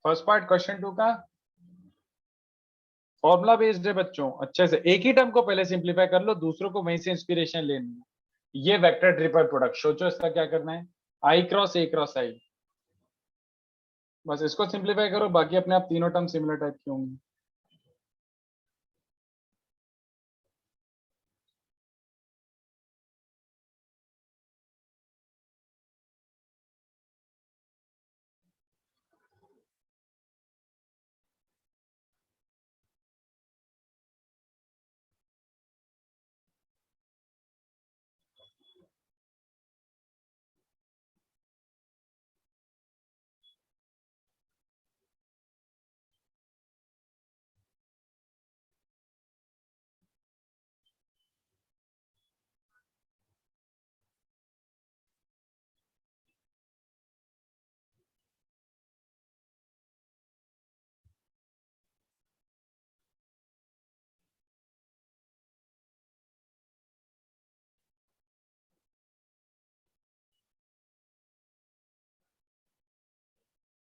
फर्स्ट पार्ट क्वेश्चन 2 का फॉर्मूला बेस्ड है बच्चों, अच्छे से एक ही टर्म को पहले सिंप्लीफाई कर लो, दूसरों को वहीं से इंस्पिरेशन लेनी है। ये वेक्टर ट्रिपल प्रोडक्ट, सोचो इसका क्या करना है, आई क्रॉस ए क्रॉस आई, बस इसको सिंप्लीफाई करो, बाकी अपने आप तीनों टर्म सिमिलर टाइप की होंगी।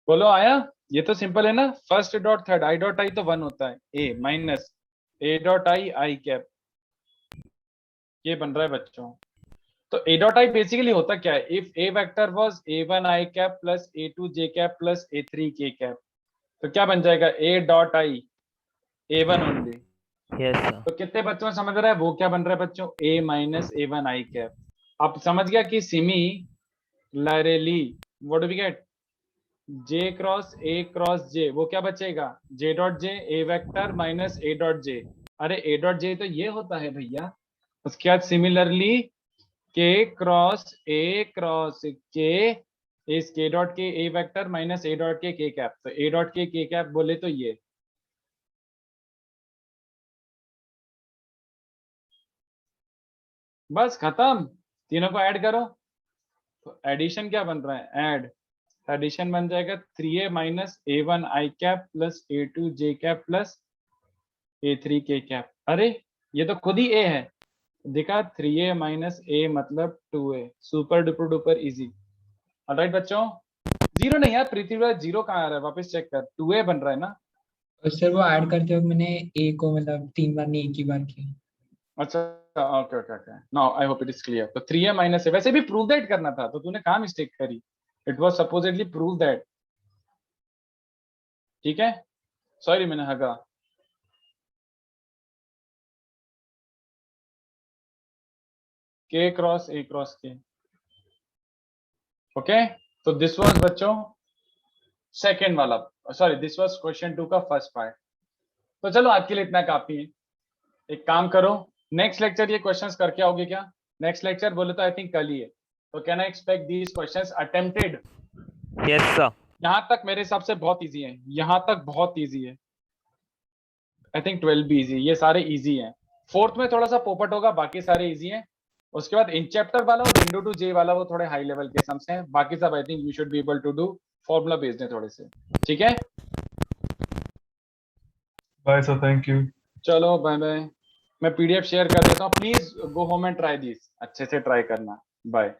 बोलो आया, ये तो सिंपल है ना। First dot third I dot I तो 1 होता है, A minus A dot I I cap, ये बन रहा है बच्चों। तो ए डॉट आई बेसिकली होता क्या है, if A vector was a1 I cap plus a2 J cap plus a3 के कैप, तो क्या बन जाएगा, A dot I a1 only. Yes sir. तो कितने बच्चों में समझ रहा है वो क्या बन रहा है बच्चों, a minus a1 I cap. अब समझ गया कि similarly what do we get, J cross J, वो क्या बचेगा, J dot J A vector minus A dot J. अरे ए डॉट जे तो ये होता है भैया। उसके बाद सिमिलरली के क्रॉस के इस के डॉट के ए वेक्टर माइनस ए डॉट के कैप, तो ए डॉट के कैप बोले तो ये। बस खत्म, तीनों को ऐड करो। तो एडिशन क्या बन रहा है, ऐड एडिशन बन जाएगा 3a minus a1 i cap plus a2 j cap plus a3 k cap. अरे ये तो खुद ही a है, देखा 3a माइनस a मतलब 2a, super duper duper easy. Alright बच्चों, जीरो नहीं यार पृथ्वी, जीरो कहाँ आ रहा है, वापस चेक कर, 2a बन रहा है ना। और सर वो ऐड करते वक्त मैंने ए को मतलब 3 बार नहीं, एक ही बार किया। अच्छा okay okay okay, now I hope it is clear. तो 3a माइनस a, वैसे भी प्रूव दैट करना था, तो तूने कहाँ मिस्टेक करी, it was supposedly prove that. ठीक है, सॉरी मैंने हगा। k cross a cross k। Okay, तो दिस वाज बच्चों सेकंड वाला, सॉरी दिस वाज क्वेश्चन 2 का फर्स्ट पार्ट। तो चलो आज के लिए इतना काफी है। एक काम करो, नेक्स्ट लेक्चर ये क्वेश्चंस करके आओगे क्या? नेक्स्ट लेक्चर बोले तो आई थिंक कल ही है, तो can I expect these questions attempted? Yes sir. यहाँ तक मेरे हिसाब से बहुत इजी है, यहाँ तक बहुत इजी है। आई थिंक 12 भी इजी, ये सारे इजी हैं। फोर्थ में थोड़ा सा पोपट होगा, बाकी सारे इजी हैं। उसके बाद इन चैप्टर वाला और विंडो टू जे वाला वो थोड़े हाई लेवल के सम्स हैं, बाकी सब I think you should be able to do, formula based है थोड़े से। ठीक है, बाय सर, थैंक यू। चलो बाय बाय। मैं पीडीएफ शेयर कर देता हूँ, please go home and try this, अच्छे से ट्राई करना। बाय।